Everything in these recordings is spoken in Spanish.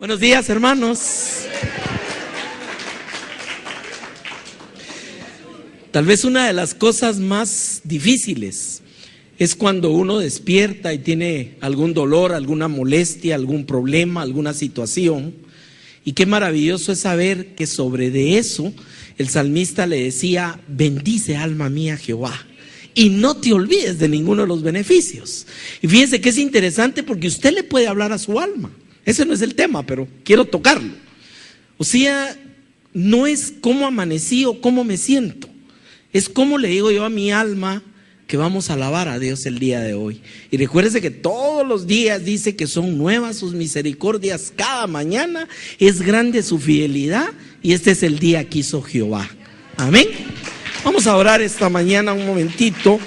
Buenos días, hermanos. Tal vez una de las cosas más difíciles es cuando uno despierta y tiene algún dolor, alguna molestia, algún problema, alguna situación. Y qué maravilloso es saber que sobre de eso el salmista le decía: bendice alma mía Jehová y no te olvides de ninguno de los beneficios. Y fíjense que es interesante porque usted le puede hablar a su alma. Ese no es el tema, pero quiero tocarlo. O sea, no es cómo amanecí o cómo me siento, es cómo le digo yo a mi alma que vamos a alabar a Dios el día de hoy. Y recuérdese que todos los días dice que son nuevas sus misericordias cada mañana, es grande su fidelidad y este es el día que hizo Jehová. Amén. Vamos a orar esta mañana un momentito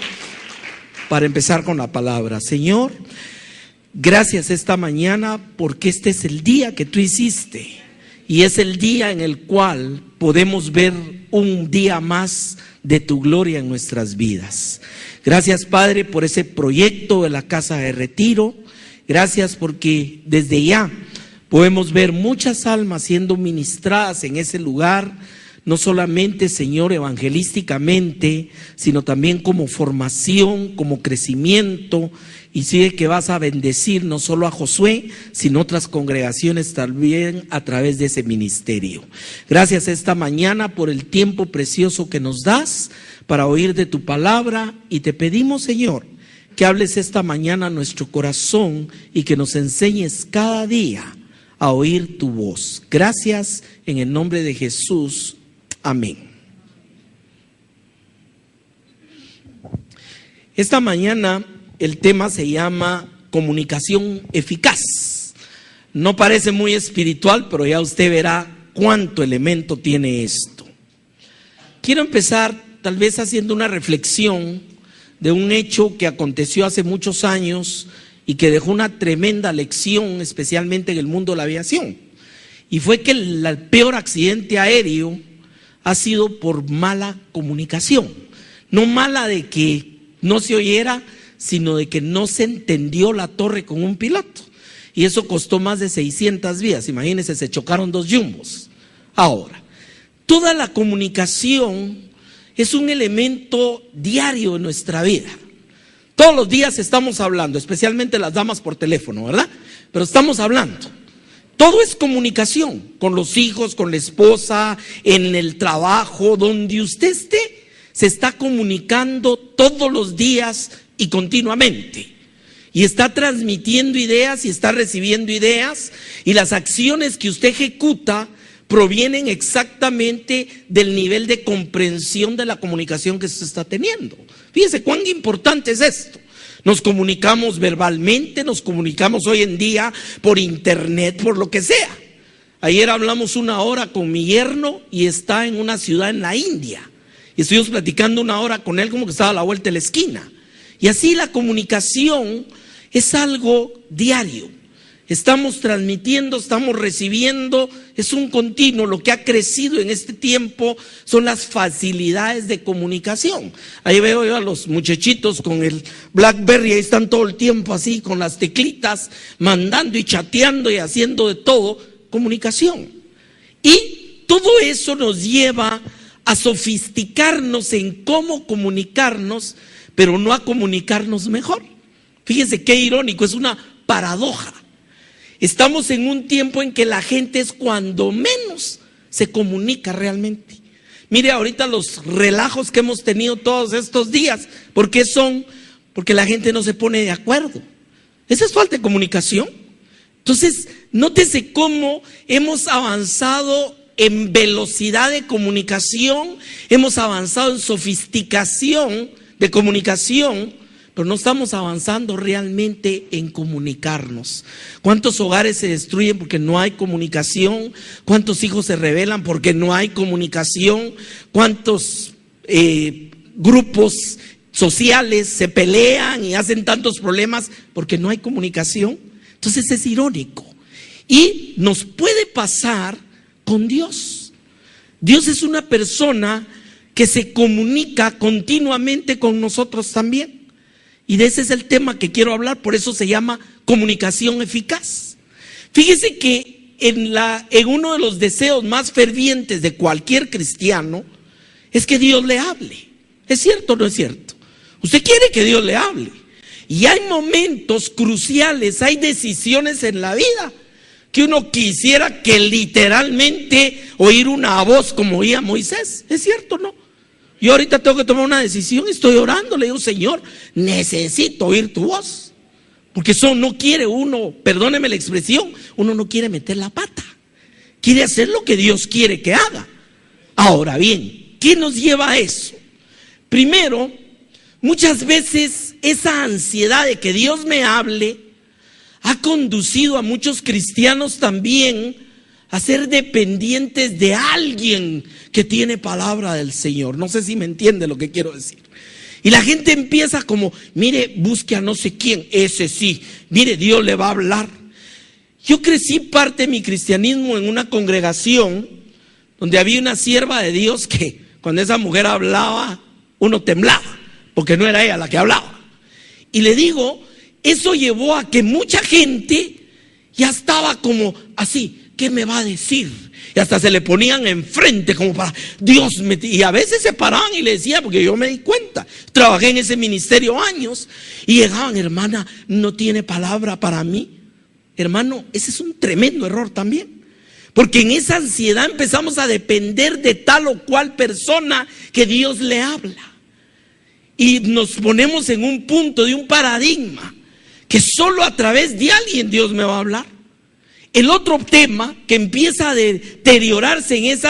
para empezar con la palabra. Señor, gracias esta mañana porque este es el día que tú hiciste y es el día en el cual podemos ver un día más de tu gloria en nuestras vidas. Gracias, Padre, por ese proyecto de la casa de retiro. Gracias porque desde ya podemos ver muchas almas siendo ministradas en ese lugar, no solamente, Señor, evangelísticamente, sino también como formación, como crecimiento. Y sé que vas a bendecir no solo a Josué, sino otras congregaciones también a través de ese ministerio. Gracias esta mañana por el tiempo precioso que nos das para oír de tu palabra. Y te pedimos, Señor, que hables esta mañana a nuestro corazón y que nos enseñes cada día a oír tu voz. Gracias en el nombre de Jesús. Amén. Esta mañana el tema se llama comunicación eficaz. No parece muy espiritual, pero ya usted verá cuánto elemento tiene esto. Quiero empezar tal vez haciendo una reflexión de un hecho que aconteció hace muchos años y que dejó una tremenda lección, especialmente en el mundo de la aviación. Y fue que el peor accidente aéreo ha sido por mala comunicación. No mala de que no se oyera, sino de que no se entendió la torre con un piloto. Y eso costó más de 600 vidas. Imagínense, se chocaron 2 jumbos. Ahora, toda la comunicación es un elemento diario en nuestra vida. Todos los días estamos hablando, especialmente las damas por teléfono, ¿verdad? Pero estamos hablando. Todo es comunicación, con los hijos, con la esposa, en el trabajo, donde usted esté, se está comunicando todos los días y continuamente. Y está transmitiendo ideas y está recibiendo ideas, y las acciones que usted ejecuta provienen exactamente del nivel de comprensión de la comunicación que se está teniendo. Fíjese cuán importante es esto. Nos comunicamos verbalmente, nos comunicamos hoy en día por internet, por lo que sea. Ayer hablamos 1 hora con mi yerno y está en una ciudad en la India. Y estuvimos platicando 1 hora con él como que estaba a la vuelta de la esquina. Y así la comunicación es algo diario. Estamos transmitiendo, estamos recibiendo, es un continuo. Lo que ha crecido en este tiempo son las facilidades de comunicación. Ahí veo yo a los muchachitos con el BlackBerry, ahí están todo el tiempo así con las teclitas, mandando y chateando y haciendo de todo, comunicación. Y todo eso nos lleva a sofisticarnos en cómo comunicarnos, pero no a comunicarnos mejor. Fíjense qué irónico, es una paradoja. Estamos en un tiempo en que la gente es cuando menos se comunica realmente. Mire ahorita los relajos que hemos tenido todos estos días. ¿Por qué son? Porque la gente no se pone de acuerdo. Esa es falta de comunicación. Entonces, nótese cómo hemos avanzado en velocidad de comunicación, hemos avanzado en sofisticación de comunicación, pero no estamos avanzando realmente en comunicarnos. ¿Cuántos hogares se destruyen porque no hay comunicación? ¿Cuántos hijos se rebelan porque no hay comunicación? ¿Cuántos grupos sociales se pelean y hacen tantos problemas porque no hay comunicación? Entonces es irónico. Y nos puede pasar con Dios. Dios es una persona que se comunica continuamente con nosotros también. Y de ese es el tema que quiero hablar, por eso se llama comunicación eficaz. Fíjese que en uno de los deseos más fervientes de cualquier cristiano es que Dios le hable. ¿Es cierto o no es cierto? Usted quiere que Dios le hable. Y hay momentos cruciales, hay decisiones en la vida que uno quisiera que literalmente oír una voz como oía Moisés. ¿Es cierto o no? Yo ahorita tengo que tomar una decisión, estoy orando, le digo, Señor, necesito oír tu voz. Porque eso no quiere uno, perdóneme la expresión, uno no quiere meter la pata. Quiere hacer lo que Dios quiere que haga. Ahora bien, ¿qué nos lleva a eso? Primero, muchas veces esa ansiedad de que Dios me hable ha conducido a muchos cristianos también a ser dependientes de alguien que tiene palabra del Señor. No sé si me entiende lo que quiero decir. Y la gente empieza como, mire, busque a no sé quién, ese sí, mire, Dios le va a hablar. Yo crecí parte de mi cristianismo en una congregación donde había una sierva de Dios que cuando esa mujer hablaba, uno temblaba, porque no era ella la que hablaba. Y le digo, eso llevó a que mucha gente ya estaba como así, ¿qué me va a decir? Y hasta se le ponían enfrente como para Dios y a veces se paraban y le decía, porque yo me di cuenta, trabajé en ese ministerio años y llegaban, hermana, no tiene palabra para mí. Hermano, ese es un tremendo error también, porque en esa ansiedad empezamos a depender de tal o cual persona que Dios le habla y nos ponemos en un punto de un paradigma que solo a través de alguien Dios me va a hablar. El otro tema que empieza a deteriorarse en ese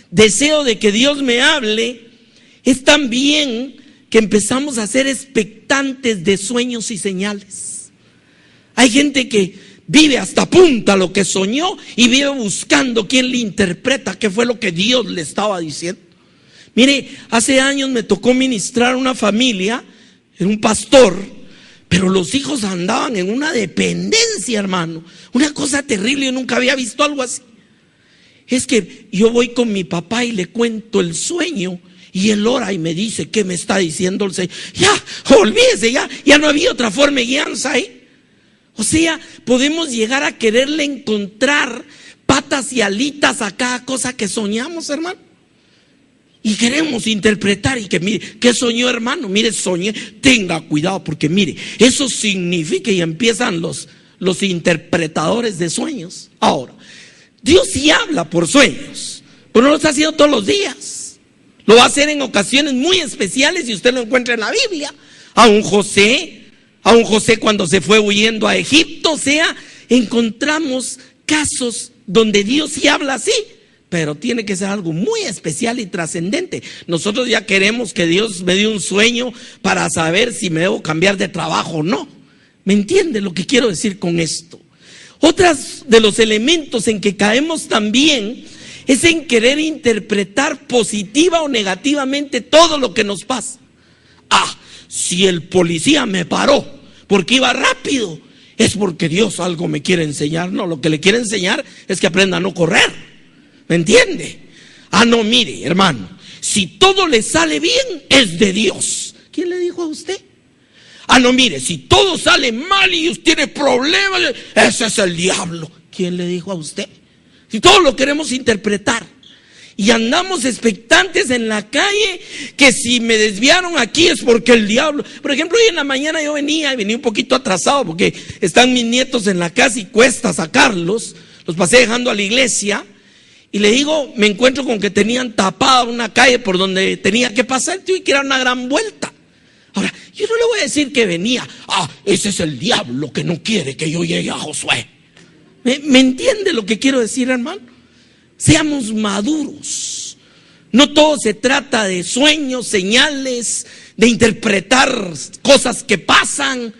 deseo de que Dios me hable es también que empezamos a ser expectantes de sueños y señales. Hay gente que vive hasta punta lo que soñó y vive buscando quién le interpreta qué fue lo que Dios le estaba diciendo. Mire, hace años me tocó ministrar a una familia, era un pastor, pero los hijos andaban en una dependencia, hermano. Una cosa terrible, yo nunca había visto algo así. Es que yo voy con mi papá y le cuento el sueño y él ora y me dice, ¿qué me está diciendo el Señor? Ya, olvídese, ya no había otra forma de guianza ahí. O sea, podemos llegar a quererle encontrar patas y alitas a cada cosa que soñamos, hermano. Y queremos interpretar y que mire, ¿qué soñó, hermano? Mire, soñé, tenga cuidado porque mire, eso significa y empiezan los interpretadores de sueños. Ahora, Dios sí habla por sueños, pero no lo está haciendo todos los días. Lo va a hacer en ocasiones muy especiales y usted lo encuentra en la Biblia. A un José cuando se fue huyendo a Egipto, o sea, encontramos casos donde Dios sí habla así. Pero tiene que ser algo muy especial y trascendente. Nosotros ya queremos que Dios me dé un sueño para saber si me debo cambiar de trabajo o no. ¿Me entiende lo que quiero decir con esto? Otros de los elementos en que caemos también es en querer interpretar positiva o negativamente todo lo que nos pasa. Si el policía me paró porque iba rápido, es porque Dios algo me quiere enseñar. No, lo que le quiere enseñar es que aprenda a no correr. ¿Me entiende? No, mire, hermano, si todo le sale bien, es de Dios. ¿Quién le dijo a usted? No, mire, si todo sale mal y usted tiene problemas, ese es el diablo. ¿Quién le dijo a usted? Si todo lo queremos interpretar y andamos expectantes en la calle, que si me desviaron aquí es porque el diablo. Por ejemplo, hoy en la mañana yo venía un poquito atrasado porque están mis nietos en la casa y cuesta sacarlos. Los pasé dejando a la iglesia. Y le digo, me encuentro con que tenían tapada una calle por donde tenía que pasar y que era una gran vuelta. Ahora, yo no le voy a decir que venía, ese es el diablo que no quiere que yo llegue a Josué. ¿Me entiende lo que quiero decir, hermano? Seamos maduros. No todo se trata de sueños, señales, de interpretar cosas que pasan.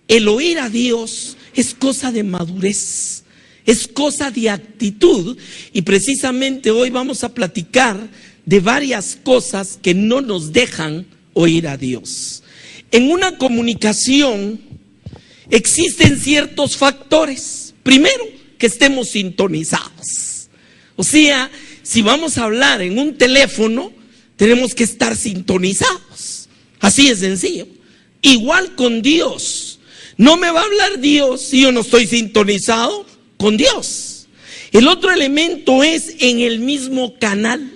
El oír a Dios es cosa de madurez. Es cosa de actitud y precisamente hoy vamos a platicar de varias cosas que no nos dejan oír a Dios. En una comunicación existen ciertos factores. Primero, que estemos sintonizados. O sea, si vamos a hablar en un teléfono, tenemos que estar sintonizados. Así es sencillo. Igual con Dios. No me va a hablar Dios si yo no estoy sintonizado con Dios. El otro elemento es en el mismo canal.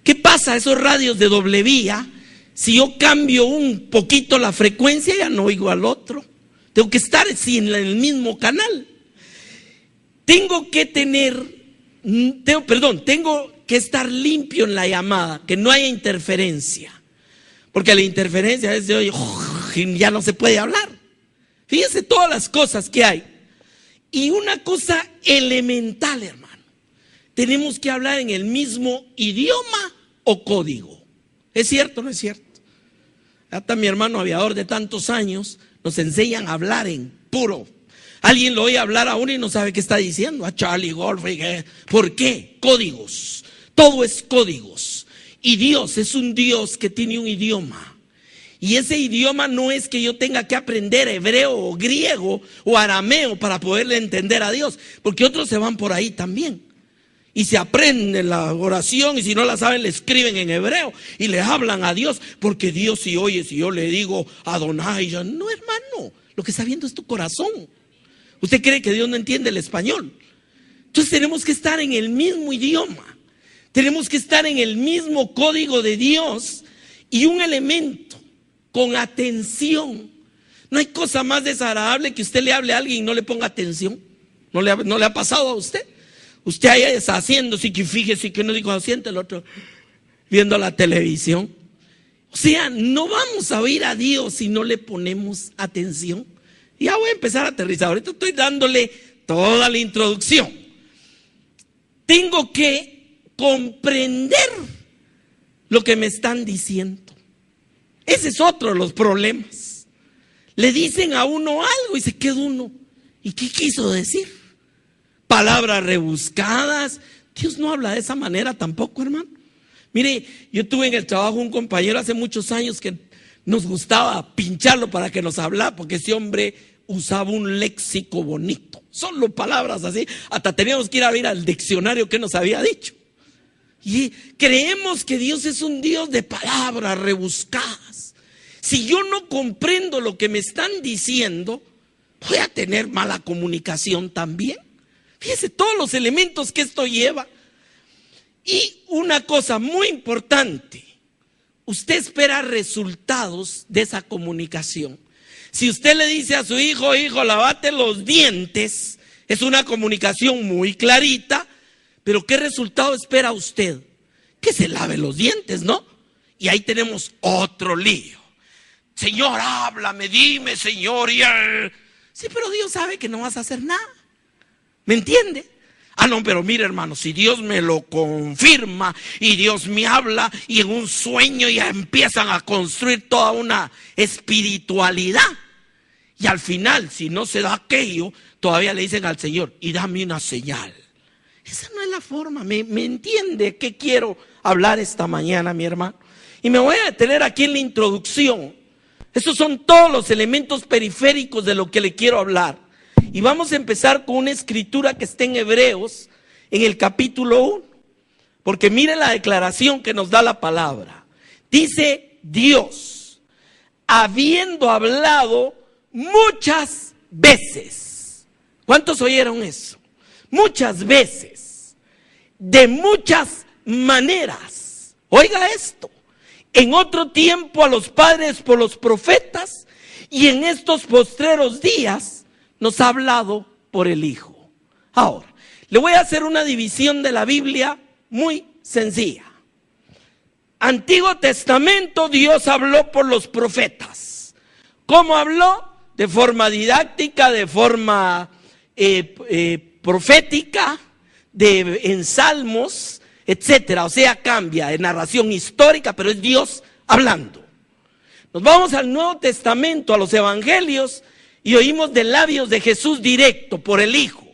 ¿Qué pasa? Esos radios de doble vía, si yo cambio un poquito la frecuencia, ya no oigo al otro. Tengo que estar en el mismo canal. Tengo que estar limpio en la llamada, que no haya interferencia. Porque la interferencia a veces oye, ya no se puede hablar. Fíjense todas las cosas que hay. Y una cosa elemental, hermano. Tenemos que hablar en el mismo idioma o código. ¿Es cierto o no es cierto? Hasta mi hermano aviador de tantos años nos enseñan a hablar en puro. Alguien lo oye hablar a uno y no sabe qué está diciendo. A Charlie Golf. ¿Por qué? Códigos. Todo es códigos. Y Dios es un Dios que tiene un idioma. Y ese idioma no es que yo tenga que aprender hebreo o griego o arameo para poderle entender a Dios. Porque otros se van por ahí también. Y se aprenden la oración y si no la saben le escriben en hebreo y le hablan a Dios. Porque Dios si oye, si yo le digo Adonai, yo, no hermano, lo que está viendo es tu corazón. ¿Usted cree que Dios no entiende el español? Entonces tenemos que estar en el mismo idioma. Tenemos que estar en el mismo código de Dios y un elemento, con atención. No hay cosa más desagradable que usted le hable a alguien y no le ponga atención. ¿No le ha pasado a usted? Usted ahí deshaciendo, sí que fíjese que no dijo asiente, el otro viendo la televisión. O sea, no vamos a oír a Dios si no le ponemos atención. Ya voy a empezar a aterrizar. Ahorita estoy dándole toda la introducción. Tengo que comprender lo que me están diciendo. Ese es otro de los problemas. Le dicen a uno algo y se queda uno. ¿Y qué quiso decir? Palabras rebuscadas. Dios no habla de esa manera tampoco, hermano. Mire, yo tuve en el trabajo un compañero hace muchos años que nos gustaba pincharlo para que nos hablara, porque ese hombre usaba un léxico bonito. Solo palabras así. Hasta teníamos que ir a ver al diccionario que nos había dicho. Y creemos que Dios es un Dios de palabras rebuscadas. Si yo no comprendo lo que me están diciendo, voy a tener mala comunicación también. Fíjese todos los elementos que esto lleva. Y una cosa muy importante, usted espera resultados de esa comunicación. Si usted le dice a su hijo, hijo, lávate los dientes, es una comunicación muy clarita, pero ¿qué resultado espera usted? Que se lave los dientes, ¿no? Y ahí tenemos otro lío. Señor, háblame, dime, Señor. Sí, pero Dios sabe que no vas a hacer nada. ¿Me entiende? Ah, no, pero mire, hermano, si Dios me lo confirma y Dios me habla y en un sueño ya empiezan a construir toda una espiritualidad. Y al final, si no se da aquello, todavía le dicen al Señor, y dame una señal. Esa no es la forma. ¿Me entiende qué quiero hablar esta mañana, mi hermano? Y me voy a detener aquí en la introducción. Estos son todos los elementos periféricos de lo que le quiero hablar. Y vamos a empezar con una escritura que está en Hebreos, en el capítulo 1. Porque mire la declaración que nos da la palabra. Dice Dios, habiendo hablado muchas veces. ¿Cuántos oyeron eso? Muchas veces, de muchas maneras. Oiga esto. En otro tiempo a los padres por los profetas y en estos postreros días nos ha hablado por el Hijo. Ahora, le voy a hacer una división de la Biblia muy sencilla. Antiguo Testamento, Dios habló por los profetas. ¿Cómo habló? De forma didáctica, de forma profética, en salmos, etcétera. O sea, cambia de narración histórica, pero es Dios hablando. Nos vamos al Nuevo Testamento, a los evangelios, y oímos de labios de Jesús directo por el Hijo.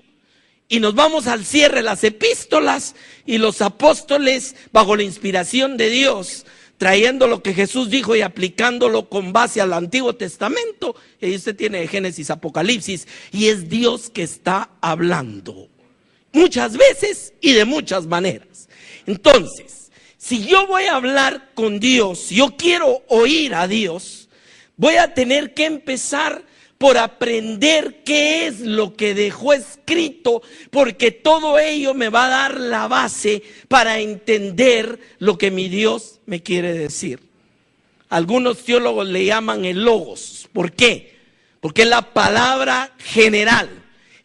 Y nos vamos al cierre de las epístolas y los apóstoles bajo la inspiración de Dios, trayendo lo que Jesús dijo y aplicándolo con base al Antiguo Testamento. Y ahí usted tiene Génesis, Apocalipsis, y es Dios que está hablando. Muchas veces y de muchas maneras. Entonces, si yo voy a hablar con Dios, si yo quiero oír a Dios, voy a tener que empezar por aprender qué es lo que dejó escrito, porque todo ello me va a dar la base para entender lo que mi Dios me quiere decir. Algunos teólogos le llaman el logos. ¿Por qué? Porque es la palabra general.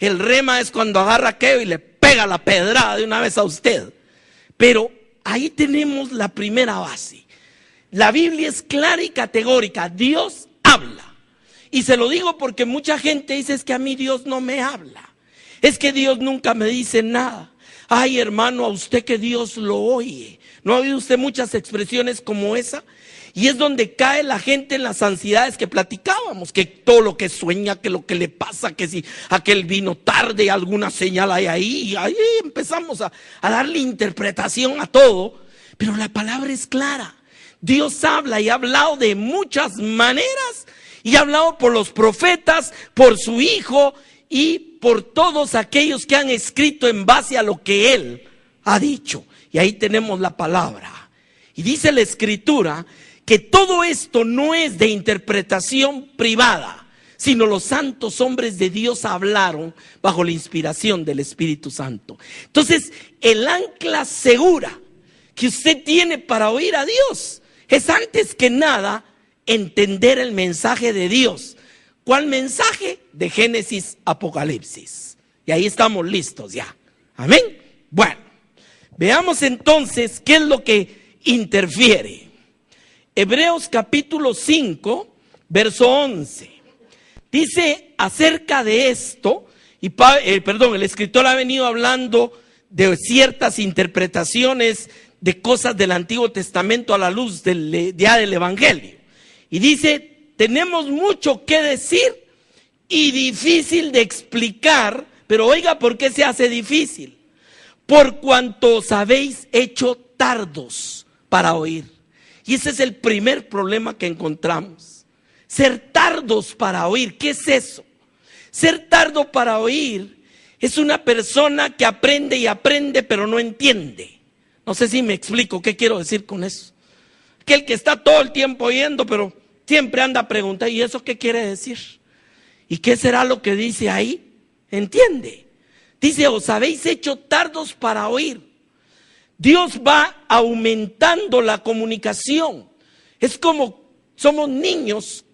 El rema es cuando agarra aquello y le pega la pedrada de una vez a usted. Pero ahí tenemos la primera base. La Biblia es clara y categórica. Dios habla. Y se lo digo porque mucha gente dice: es que a mí Dios no me habla. Es que Dios nunca me dice nada. Ay, hermano, a usted que Dios lo oye. ¿No ha oído usted muchas expresiones como esa? Y es donde cae la gente en las ansiedades que platicábamos, que todo lo que sueña, que lo que le pasa, que si aquel vino tarde, alguna señal hay ahí, y ahí empezamos a darle interpretación a todo. Pero la palabra es clara. Dios habla y ha hablado de muchas maneras, y ha hablado por los profetas, por su Hijo y por todos aquellos que han escrito en base a lo que Él ha dicho. Y ahí tenemos la palabra. Y dice la Escritura que todo esto no es de interpretación privada, sino los santos hombres de Dios hablaron bajo la inspiración del Espíritu Santo. Entonces, el ancla segura que usted tiene para oír a Dios es, antes que nada, entender el mensaje de Dios. ¿Cuál mensaje? De Génesis, Apocalipsis. Y ahí estamos listos ya. Amén. Bueno, veamos entonces qué es lo que interfiere. Hebreos capítulo 5, verso 11. Dice acerca de esto, y el escritor ha venido hablando de ciertas interpretaciones de cosas del Antiguo Testamento a la luz del Evangelio. Y dice: tenemos mucho que decir y difícil de explicar, pero oiga, ¿por qué se hace difícil? Por cuanto os habéis hecho tardos para oír. Y ese es el primer problema que encontramos. Ser tardos para oír. ¿Qué es eso? Ser tardo para oír es una persona que aprende y aprende, pero no entiende. No sé si me explico qué quiero decir con eso. Aquel que está todo el tiempo oyendo, pero siempre anda preguntando: ¿y eso qué quiere decir? ¿Y qué será lo que dice ahí? ¿Entiende? Dice: os habéis hecho tardos para oír. Dios va aumentando la comunicación. Es como somos niños,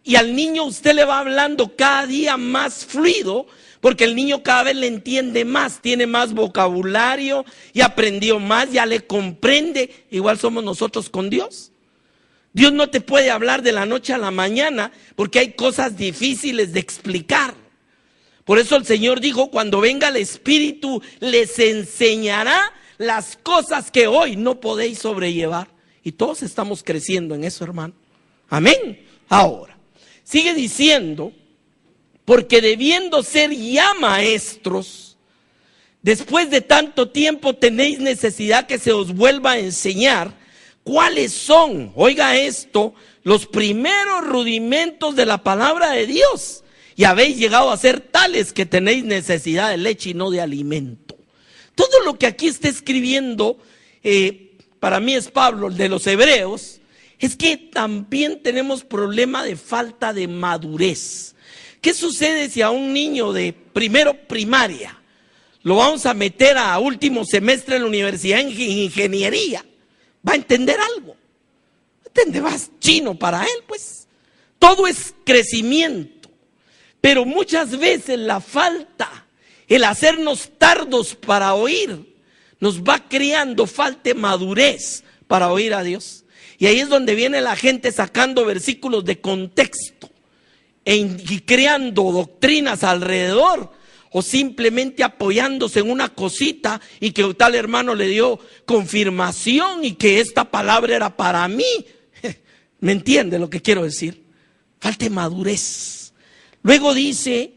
y al niño usted le va hablando cada día más fluido, porque el niño cada vez le entiende más, tiene más vocabulario y aprendió más, ya le comprende. Igual somos nosotros con Dios. Dios no te puede hablar de la noche a la mañana, porque hay cosas difíciles de explicar. Por eso el Señor dijo: cuando venga el Espíritu, les enseñará las cosas que hoy no podéis sobrellevar. Y todos estamos creciendo en eso, hermano. Amén. Ahora, sigue diciendo: porque debiendo ser ya maestros, después de tanto tiempo tenéis necesidad que se os vuelva a enseñar cuáles son, oiga esto, los primeros rudimentos de la palabra de Dios. Y habéis llegado a ser tales que tenéis necesidad de leche y no de alimento. Todo lo que aquí está escribiendo, para mí es Pablo, el de los Hebreos, es que también tenemos problema de falta de madurez. ¿Qué sucede si a un niño de primero primaria lo vamos a meter a último semestre en la universidad en ingeniería? ¿Va a entender algo? ¿Entende? Va chino para él, pues. Todo es crecimiento. Pero muchas veces la falta, el hacernos tardos para oír, nos va creando falta de madurez para oír a Dios. Y ahí es donde viene la gente sacando versículos de contexto y creando doctrinas alrededor, o simplemente apoyándose en una cosita y que tal hermano le dio confirmación y que esta palabra era para mí. ¿Me entiende lo que quiero decir? Falta de madurez. Luego dice: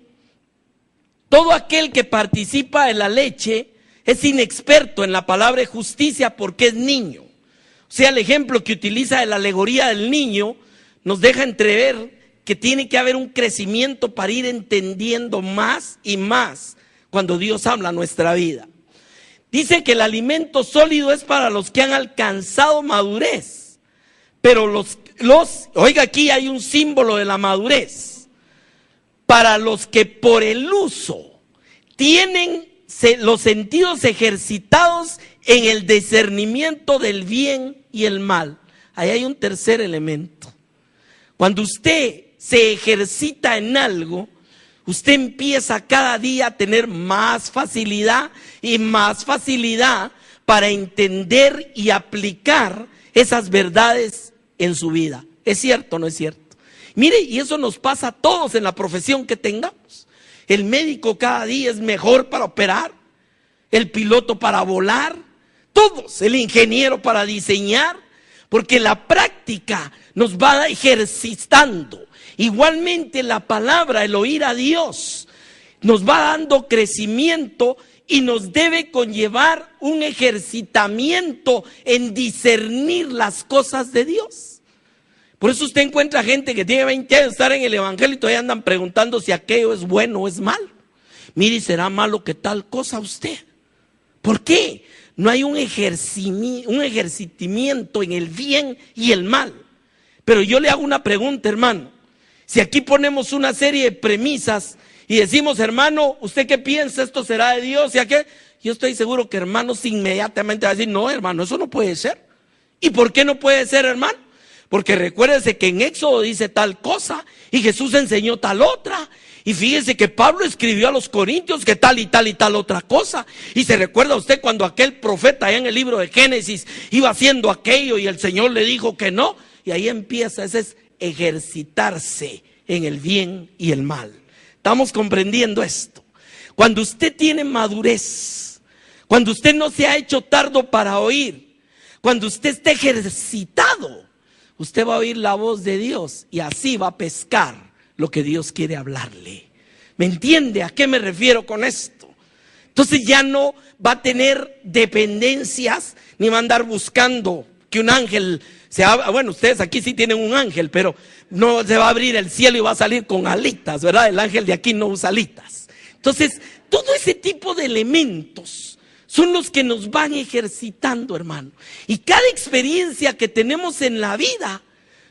todo aquel que participa en la leche es inexperto en la palabra de justicia, porque es niño. O sea, el ejemplo que utiliza de la alegoría del niño nos deja entrever que tiene que haber un crecimiento para ir entendiendo más y más cuando Dios habla a nuestra vida. Dice que el alimento sólido es para los que han alcanzado madurez, pero oiga, aquí hay un símbolo de la madurez. para los que por el uso tienen los sentidos ejercitados en el discernimiento del bien y el mal. Ahí hay un tercer elemento. Cuando usted se ejercita en algo, usted empieza cada día a tener más facilidad y más facilidad para entender y aplicar esas verdades en su vida. ¿Es cierto o no es cierto? Mire, y eso nos pasa a todos en la profesión que tengamos. El médico cada día es mejor para operar, el piloto para volar, todos, el ingeniero para diseñar, porque la práctica nos va ejercitando. Igualmente la palabra, el oír a Dios, nos va dando crecimiento y nos debe conllevar un ejercitamiento en discernir las cosas de Dios. Por eso usted encuentra gente que tiene 20 años de estar en el evangelio y todavía andan preguntando si aquello es bueno o es malo. Mire, ¿será malo que tal cosa usted? ¿Por qué? No hay un ejercitamiento en el bien y el mal. Pero yo le hago una pregunta, hermano. Si aquí ponemos una serie de premisas y decimos, hermano, ¿usted qué piensa? ¿Esto será de Dios? ¿Y aquel? Yo estoy seguro que hermanos inmediatamente va a decir, no, hermano, eso no puede ser. ¿Y por qué no puede ser, hermano? Porque recuérdese que en Éxodo dice tal cosa y Jesús enseñó tal otra. Y fíjese que Pablo escribió a los Corintios que tal y tal y tal otra cosa. Y se recuerda usted cuando aquel profeta allá en el libro de Génesis iba haciendo aquello y el Señor le dijo que no. Y ahí empieza, ese es ejercitarse en el bien y el mal. Estamos comprendiendo esto. Cuando usted tiene madurez, cuando usted no se ha hecho tardo para oír, cuando usted esté ejercitado, usted va a oír la voz de Dios y así va a pescar lo que Dios quiere hablarle. ¿Me entiende a qué me refiero con esto? Entonces ya no va a tener dependencias ni va a andar buscando que un ángel se abra. Bueno, ustedes aquí sí tienen un ángel, pero no se va a abrir el cielo y va a salir con alitas, ¿verdad? El ángel de aquí no usa alitas. Entonces, todo ese tipo de elementos son los que nos van ejercitando, hermano. Y cada experiencia que tenemos en la vida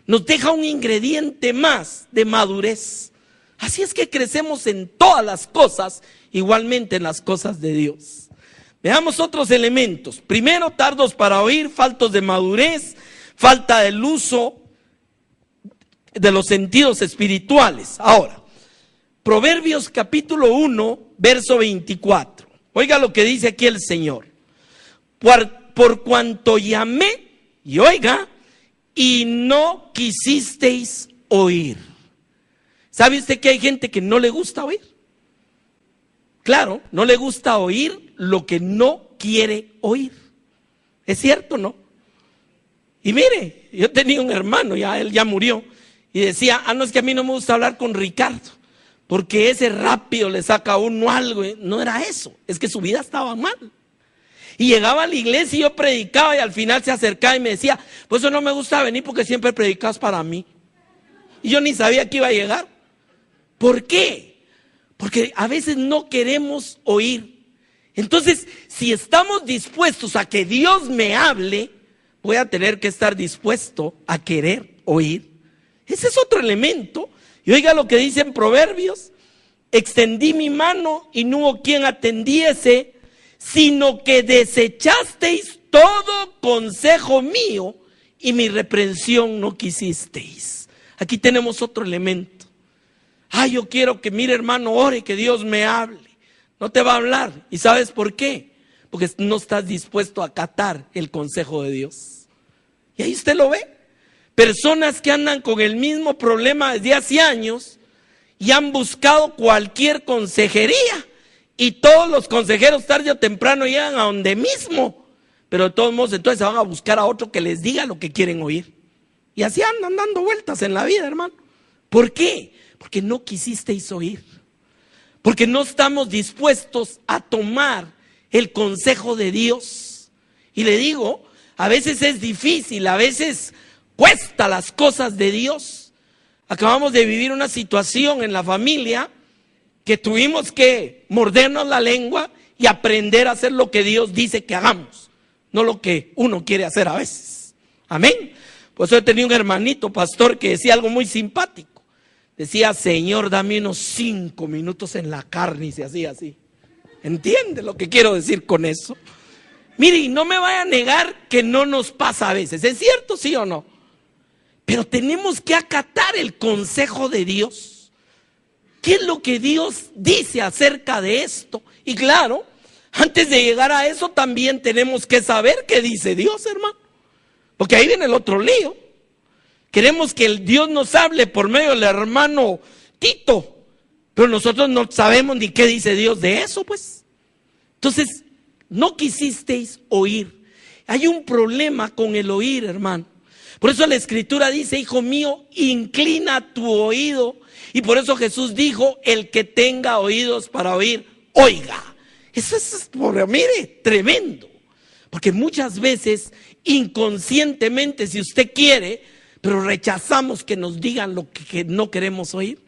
nos deja un ingrediente más de madurez. Así es que crecemos en todas las cosas, igualmente en las cosas de Dios. Veamos otros elementos. Primero, tardos para oír, faltos de madurez, falta del uso de los sentidos espirituales. Ahora, Proverbios capítulo 1, verso 24. Oiga lo que dice aquí el Señor. Por cuanto llamé, y oiga, y no quisisteis oír. ¿Sabe usted que hay gente que no le gusta oír? Claro, no le gusta oír lo que no quiere oír. ¿Es cierto, no? Y mire, yo tenía un hermano, él ya murió, y decía, no, es que a mí no me gusta hablar con Ricardo, porque ese rápido le saca a uno algo. No era eso, es que su vida estaba mal. Y llegaba a la iglesia y yo predicaba y al final se acercaba y me decía, pues eso no me gusta venir porque siempre predicas para mí. Y yo ni sabía que iba a llegar. ¿Por qué? Porque a veces no queremos oír. Entonces, si estamos dispuestos a que Dios me hable, voy a tener que estar dispuesto a querer oír. Ese es otro elemento. Y oiga lo que dice en Proverbios: extendí mi mano y no hubo quien atendiese, sino que desechasteis todo consejo mío y mi reprensión no quisisteis. Aquí tenemos otro elemento. Yo quiero que, mire hermano, ore que Dios me hable. No te va a hablar. ¿Y sabes por qué? Porque no estás dispuesto a acatar el consejo de Dios. Y ahí usted lo ve. Personas que andan con el mismo problema desde hace años y han buscado cualquier consejería. Y todos los consejeros tarde o temprano llegan a donde mismo. Pero de todos modos entonces se van a buscar a otro que les diga lo que quieren oír. Y así andan dando vueltas en la vida, hermano. ¿Por qué? Porque no quisisteis oír. Porque no estamos dispuestos a tomar el consejo de Dios. Y le digo, a veces es difícil, a veces cuesta las cosas de Dios. Acabamos de vivir una situación en la familia que tuvimos que mordernos la lengua y aprender a hacer lo que Dios dice que hagamos, no lo que uno quiere hacer a veces. Amén. Por eso he tenido un hermanito pastor que decía algo muy simpático. decía, Señor, dame unos 5 minutos en la carne, y se hacía así. ¿Entiende lo que quiero decir con eso? Mire, y no me vaya a negar que no nos pasa a veces. ¿Es cierto, sí o no? Pero tenemos que acatar el consejo de Dios. ¿Qué es lo que Dios dice acerca de esto? Y claro, antes de llegar a eso también tenemos que saber qué dice Dios, hermano. Porque ahí viene el otro lío. Queremos que el Dios nos hable por medio del hermano Tito, pero nosotros no sabemos ni qué dice Dios de eso, pues. Entonces, no quisisteis oír. Hay un problema con el oír, hermano. Por eso la Escritura dice, hijo mío, inclina tu oído. Y por eso Jesús dijo, el que tenga oídos para oír, oiga. Eso es, mire, tremendo. Porque muchas veces, inconscientemente, si usted quiere, pero rechazamos que nos digan lo que no queremos oír.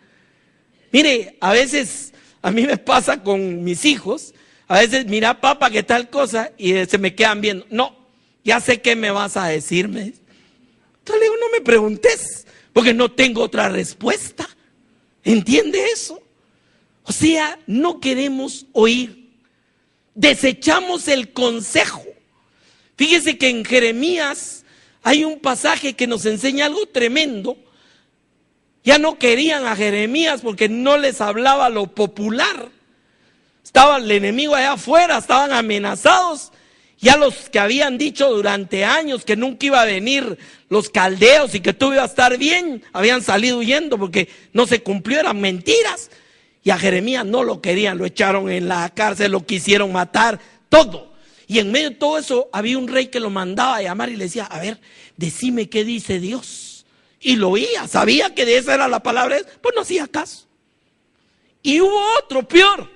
Mire, a veces, a mí me pasa con mis hijos, a veces, mira papá, ¿qué tal cosa? Y se me quedan viendo. No, ya sé qué me vas a decirme. Entonces le digo, no me preguntes, porque no tengo otra respuesta. ¿Entiende eso? O sea, no queremos oír. Desechamos el consejo. Fíjese que en Jeremías hay un pasaje que nos enseña algo tremendo. Ya no querían a Jeremías porque no les hablaba lo popular. Estaba el enemigo allá afuera, estaban amenazados. Ya los que habían dicho durante años que nunca iba a venir los caldeos y que todo iba a estar bien, habían salido huyendo porque no se cumplió, eran mentiras. Y a Jeremías no lo querían, lo echaron en la cárcel, lo quisieron matar, todo. Y en medio de todo eso había un rey que lo mandaba a llamar y le decía, a ver, decime qué dice Dios. Y lo oía, sabía que de esa era la palabra, pues no hacía caso. Y hubo otro peor.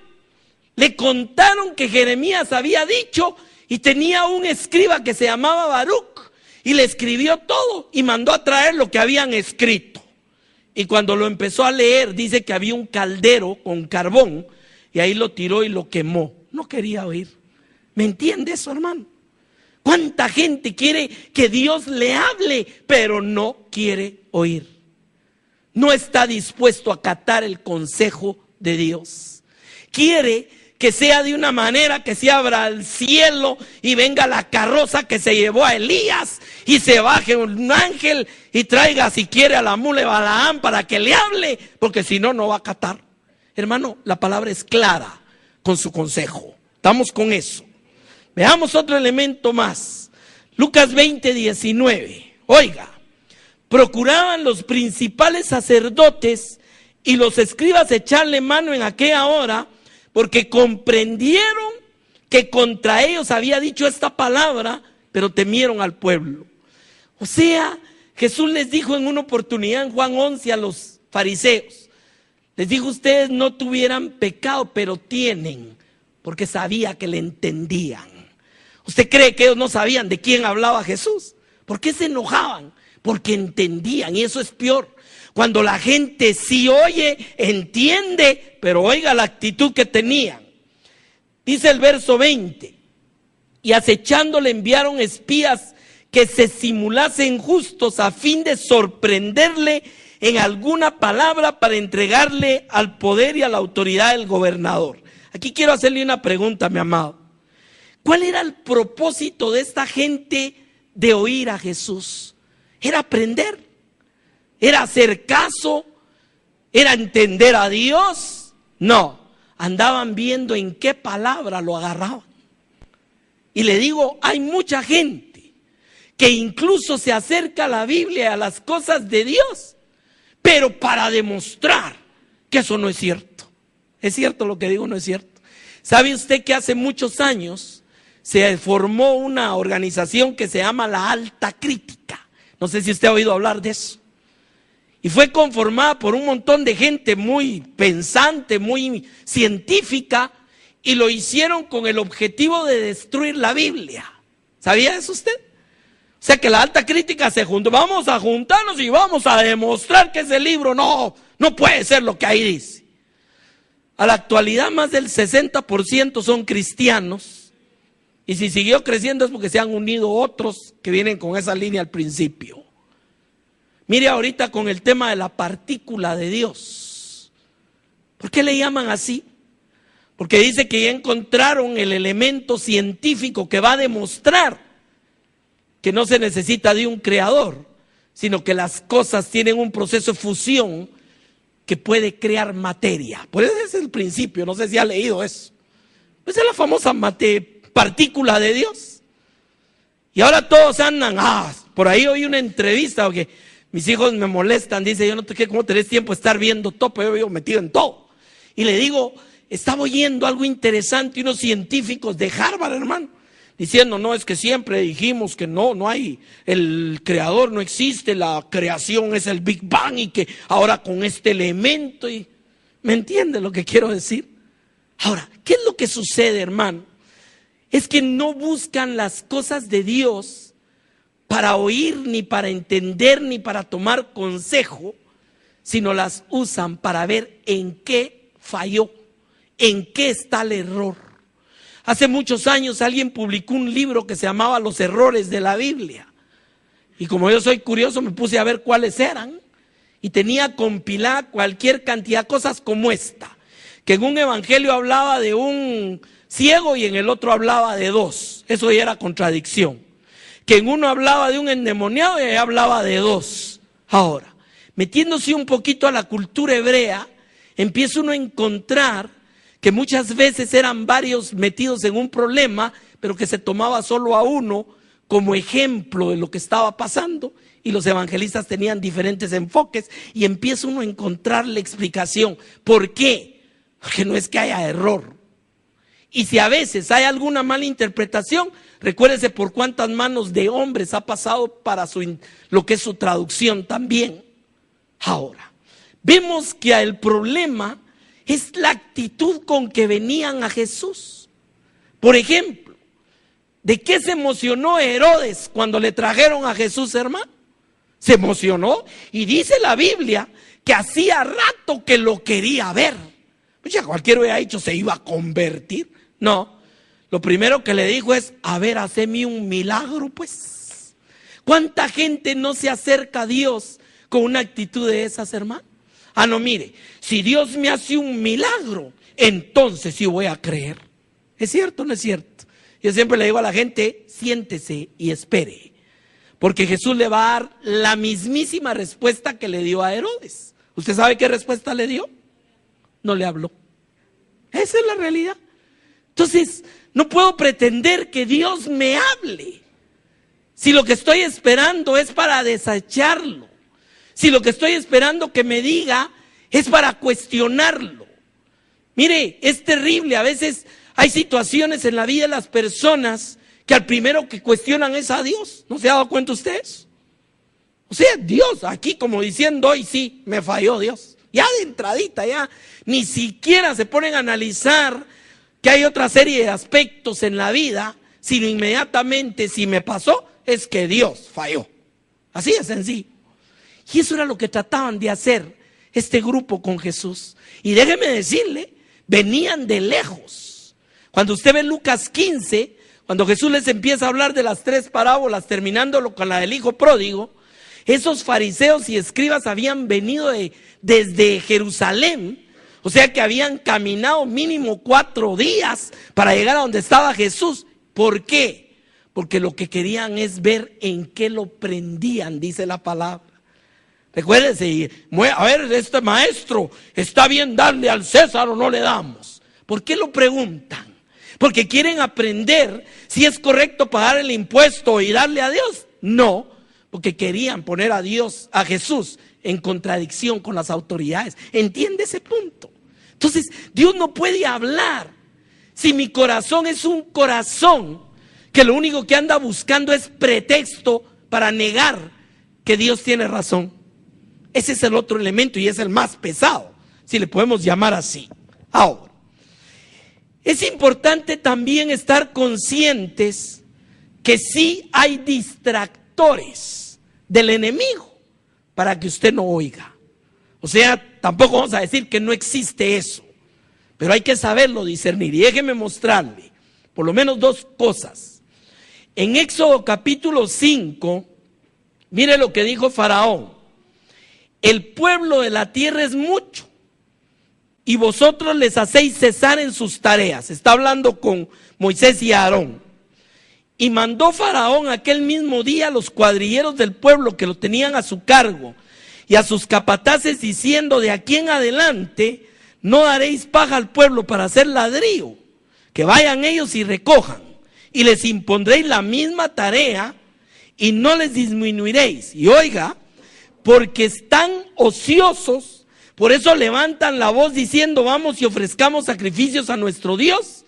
Le contaron que Jeremías había dicho y tenía un escriba que se llamaba Baruch y le escribió todo y mandó a traer lo que habían escrito. Y cuando lo empezó a leer, dice que había un caldero con carbón y ahí lo tiró y lo quemó. No quería oír. ¿Me entiende eso, hermano? ¿Cuánta gente quiere que Dios le hable, pero no quiere oír? No está dispuesto a acatar el consejo de Dios. Quiere que sea de una manera que se abra el cielo y venga la carroza que se llevó a Elías y se baje un ángel y traiga si quiere a la mula de Balaam para que le hable, porque si no, no va a acatar. Hermano, la palabra es clara con su consejo. Estamos con eso. Veamos otro elemento más. Lucas 20:19. Oiga, procuraban los principales sacerdotes y los escribas echarle mano en aquella hora, porque comprendieron que contra ellos había dicho esta palabra, pero temieron al pueblo. O sea, Jesús les dijo en una oportunidad en Juan 11 a los fariseos, les dijo, ustedes no tuvieran pecado, pero tienen, porque sabía que le entendían. ¿Usted cree que ellos no sabían de quién hablaba Jesús? ¿Por qué se enojaban? Porque entendían, y eso es peor. Cuando la gente sí oye, entiende, pero oiga la actitud que tenían. Dice el verso 20, y acechándole enviaron espías que se simulasen justos a fin de sorprenderle en alguna palabra para entregarle al poder y a la autoridad del gobernador. Aquí quiero hacerle una pregunta, mi amado. ¿Cuál era el propósito de esta gente de oír a Jesús? Era aprender, era hacer caso, era entender a Dios. No, andaban viendo en qué palabra lo agarraban. Y le digo, hay mucha gente que incluso se acerca a la Biblia, a las cosas de Dios, pero para demostrar que eso no es cierto. ¿Es cierto lo que digo? No es cierto. ¿Sabe usted que hace muchos años se formó una organización que se llama la Alta Crítica? No sé si usted ha oído hablar de eso. Y fue conformada por un montón de gente muy pensante, muy científica, y lo hicieron con el objetivo de destruir la Biblia. ¿Sabía eso usted? O sea que la Alta Crítica se juntó, vamos a juntarnos y vamos a demostrar que ese libro no puede ser lo que ahí dice. A la actualidad más del 60% son cristianos, y si siguió creciendo es porque se han unido otros que vienen con esa línea al principio. Mire ahorita con el tema de la partícula de Dios. ¿Por qué le llaman así? Porque dice que ya encontraron el elemento científico que va a demostrar que no se necesita de un creador, sino que las cosas tienen un proceso de fusión que puede crear materia. Por eso es el principio, no sé si ha leído eso. Esa es la famosa partícula de Dios. Y ahora todos andan, por ahí oí una entrevista, porque mis hijos me molestan, dice, yo no sé cómo tenés tiempo de estar viendo todo, pero yo vivo metido en todo. Y le digo, estaba oyendo algo interesante, unos científicos de Harvard, hermano, diciendo, no, es que siempre dijimos que no hay, el creador no existe, la creación es el Big Bang y que ahora con este elemento, y ¿me entiende lo que quiero decir? Ahora, ¿qué es lo que sucede, hermano? Es que no buscan las cosas de Dios para oír, ni para entender, ni para tomar consejo, sino las usan para ver en qué falló, en qué está el error. Hace muchos años alguien publicó un libro que se llamaba Los errores de la Biblia. Y como yo soy curioso, me puse a ver cuáles eran. Y tenía compilada cualquier cantidad de cosas como esta. Que en un evangelio hablaba de un ciego y en el otro hablaba de dos. Eso ya era contradicción. Que en uno hablaba de un endemoniado y ahí hablaba de dos. Ahora, metiéndose un poquito a la cultura hebrea, empieza uno a encontrar que muchas veces eran varios metidos en un problema, pero que se tomaba solo a uno como ejemplo de lo que estaba pasando, y los evangelistas tenían diferentes enfoques, y empieza uno a encontrar la explicación. ¿Por qué? Porque no es que haya error. Y si a veces hay alguna mala interpretación, recuérdese por cuántas manos de hombres ha pasado para lo que es su traducción también. Ahora, vemos que el problema es la actitud con que venían a Jesús. Por ejemplo, ¿de qué se emocionó Herodes cuando le trajeron a Jesús, hermano? Se emocionó y dice la Biblia que hacía rato que lo quería ver. Pues ya cualquiera hubiera dicho se iba a convertir. No, lo primero que le dijo es, a ver, haceme un milagro pues. ¿Cuánta gente no se acerca a Dios con una actitud de esas, hermano? No, mire, si Dios me hace un milagro, entonces sí voy a creer. ¿Es cierto o no es cierto? Yo siempre le digo a la gente, siéntese y espere. Porque Jesús le va a dar la mismísima respuesta que le dio a Herodes. ¿Usted sabe qué respuesta le dio? No le habló. Esa es la realidad. Entonces, no puedo pretender que Dios me hable si lo que estoy esperando es para desecharlo. Si lo que estoy esperando que me diga es para cuestionarlo. Mire, es terrible. A veces hay situaciones en la vida de las personas que al primero que cuestionan es a Dios. ¿No se ha dado cuenta ustedes? O sea, Dios, aquí como diciendo, hoy sí, me falló Dios. Ya de entradita, ya ni siquiera se ponen a analizar que hay otra serie de aspectos en la vida, sino inmediatamente si me pasó, es que Dios falló. Así de sencillo. Y eso era lo que trataban de hacer este grupo con Jesús. Y déjeme decirle, venían de lejos. Cuando usted ve Lucas 15, cuando Jesús les empieza a hablar de las tres parábolas, terminándolo con la del hijo pródigo, esos fariseos y escribas habían venido desde Jerusalén. O sea que habían caminado mínimo 4 días para llegar a donde estaba Jesús. ¿Por qué? Porque lo que querían es ver en qué lo prendían, dice la palabra. Recuérdense, a ver, este maestro, ¿está bien darle al César o no le damos? ¿Por qué lo preguntan? Porque quieren aprender si es correcto pagar el impuesto y darle a Dios. No, porque querían poner a Dios, a Jesús, en contradicción con las autoridades. ¿Entiende ese punto? Entonces, Dios no puede hablar si mi corazón es un corazón que lo único que anda buscando es pretexto para negar que Dios tiene razón. Ese es el otro elemento y es el más pesado, si le podemos llamar así. Ahora, es importante también estar conscientes que sí hay distractores del enemigo para que usted no oiga. O sea, tampoco vamos a decir que no existe eso, pero hay que saberlo discernir. Y déjeme mostrarle por lo menos 2 cosas. En Éxodo capítulo 5, mire lo que dijo Faraón. el pueblo de la tierra es mucho, y vosotros les hacéis cesar en sus tareas. Está hablando con Moisés y Aarón. Y mandó Faraón aquel mismo día a los cuadrilleros del pueblo que lo tenían a su cargo y a sus capataces, diciendo: de aquí en adelante no daréis paja al pueblo para hacer ladrillo, que vayan ellos y recojan, y les impondréis la misma tarea y no les disminuiréis. Y oiga, porque están ociosos, por eso levantan la voz diciendo: vamos y ofrezcamos sacrificios a nuestro Dios.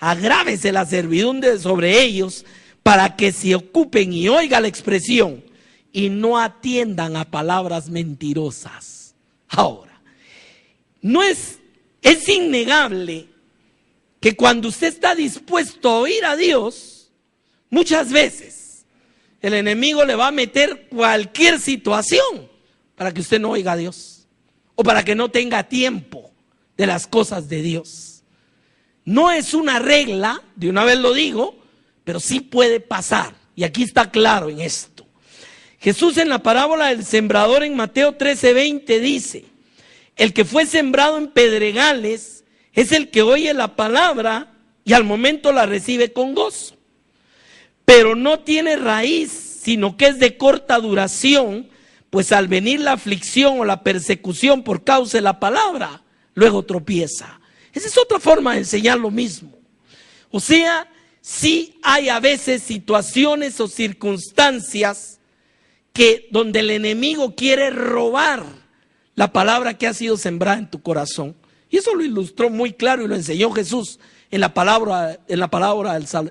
Agrávese la servidumbre sobre ellos para que se ocupen, y oiga la expresión, y no atiendan a palabras mentirosas. Ahora, es innegable que cuando usted está dispuesto a oír a Dios, muchas veces el enemigo le va a meter cualquier situación para que usted no oiga a Dios, o para que no tenga tiempo de las cosas de Dios. No es una regla, de una vez lo digo, pero sí puede pasar. Y aquí está claro en esto. Jesús, en la parábola del sembrador en Mateo 13:20, dice: el que fue sembrado en pedregales es el que oye la palabra y al momento la recibe con gozo, pero no tiene raíz, sino que es de corta duración, pues al venir la aflicción o la persecución por causa de la palabra, luego tropieza. Esa es otra forma de enseñar lo mismo. O sea, sí hay a veces situaciones o circunstancias donde el enemigo quiere robar la palabra que ha sido sembrada en tu corazón. Y eso lo ilustró muy claro y lo enseñó Jesús en la parábola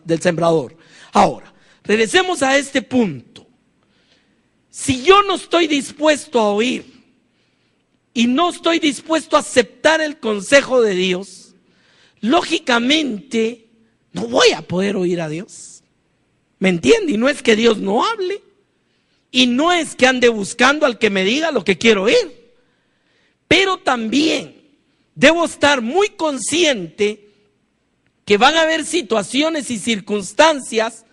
del sembrador. Ahora, regresemos a este punto. Si yo no estoy dispuesto a oír y no estoy dispuesto a aceptar el consejo de Dios, lógicamente no voy a poder oír a Dios. ¿Me entiende? Y no es que Dios no hable, y no es que ande buscando al que me diga lo que quiero oír, pero también debo estar muy consciente que van a haber situaciones y circunstancias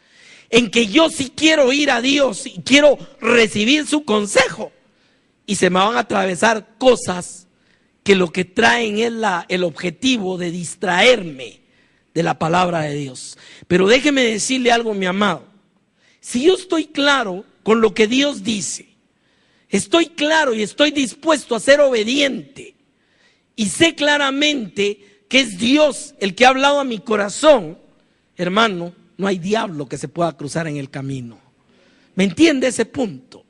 en que yo sí quiero oír a Dios y quiero recibir su consejo, y se me van a atravesar cosas que lo que traen es el objetivo de distraerme de la palabra de Dios. Pero déjeme decirle algo, mi amado. Si yo estoy claro con lo que Dios dice, estoy claro y estoy dispuesto a ser obediente, y sé claramente que es Dios el que ha hablado a mi corazón, hermano, no hay diablo que se pueda cruzar en el camino. ¿Me entiende ese punto?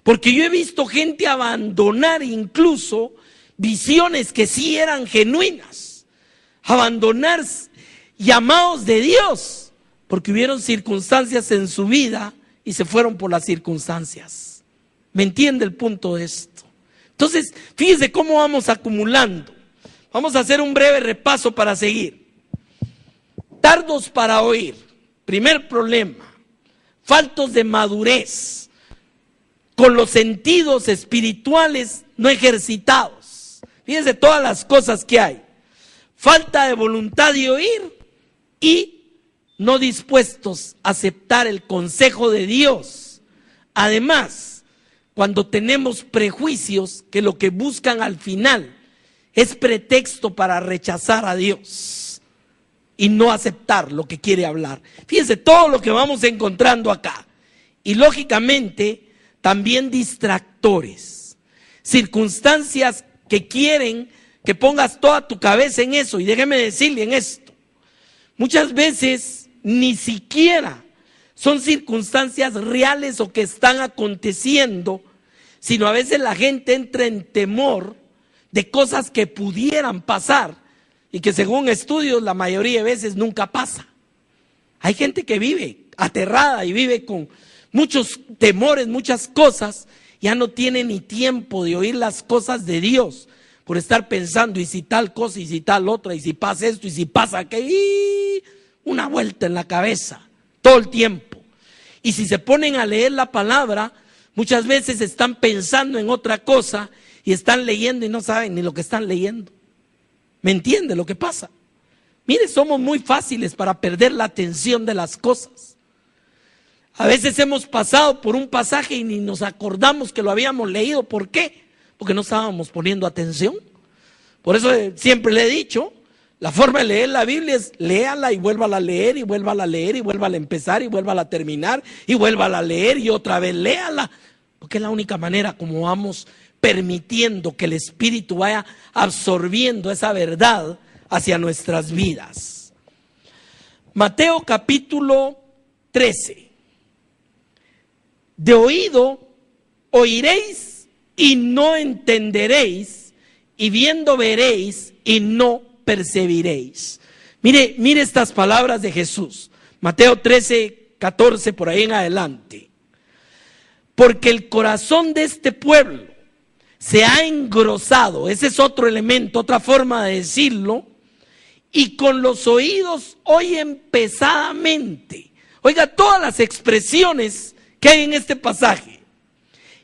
Porque yo he visto gente abandonar incluso visiones que sí eran genuinas, abandonar llamados de Dios, porque hubieron circunstancias en su vida y se fueron por las circunstancias. ¿Me entiende el punto de esto? Entonces, fíjese cómo vamos acumulando. Vamos a hacer un breve repaso para seguir. Tardos para oír. Primer problema, faltos de madurez, con los sentidos espirituales no ejercitados. Fíjense todas las cosas que hay. Falta de voluntad de oír y no dispuestos a aceptar el consejo de Dios. Además, cuando tenemos prejuicios que lo que buscan al final es pretexto para rechazar a Dios y no aceptar lo que quiere hablar. Fíjense todo lo que vamos encontrando acá. Y lógicamente también distractores, circunstancias que quieren que pongas toda tu cabeza en eso. Y déjeme decirle en esto, muchas veces ni siquiera son circunstancias reales o que están aconteciendo, sino a veces la gente entra en temor de cosas que pudieran pasar y que según estudios la mayoría de veces nunca pasa. Hay gente que vive aterrada y vive con muchos temores, muchas cosas, ya no tiene ni tiempo de oír las cosas de Dios por estar pensando, y si tal cosa, y si tal otra, y si pasa esto, y si pasa aquello, una vuelta en la cabeza todo el tiempo. Y si se ponen a leer la palabra, muchas veces están pensando en otra cosa y están leyendo y no saben ni lo que están leyendo. ¿Me entiende lo que pasa? Mire, somos muy fáciles para perder la atención de las cosas. A veces hemos pasado por un pasaje y ni nos acordamos que lo habíamos leído. ¿Por qué? porque no estábamos poniendo atención. Por eso siempre le he dicho, la forma de leer la Biblia es léala y vuélvala a leer y vuélvala a leer y vuélvala a empezar y vuélvala a terminar y vuélvala a leer y otra vez léala, porque es la única manera como vamos permitiendo que el Espíritu vaya absorbiendo esa verdad hacia nuestras vidas. Mateo capítulo 13. De oído oiréis y no entenderéis, y viendo veréis y no percibiréis. Mire estas palabras de Jesús. Mateo 13, 14, por ahí en adelante. Porque el corazón de este pueblo se ha engrosado, ese es otro elemento, otra forma de decirlo, y con los oídos oyen pesadamente. Oiga todas las expresiones que hay en este pasaje.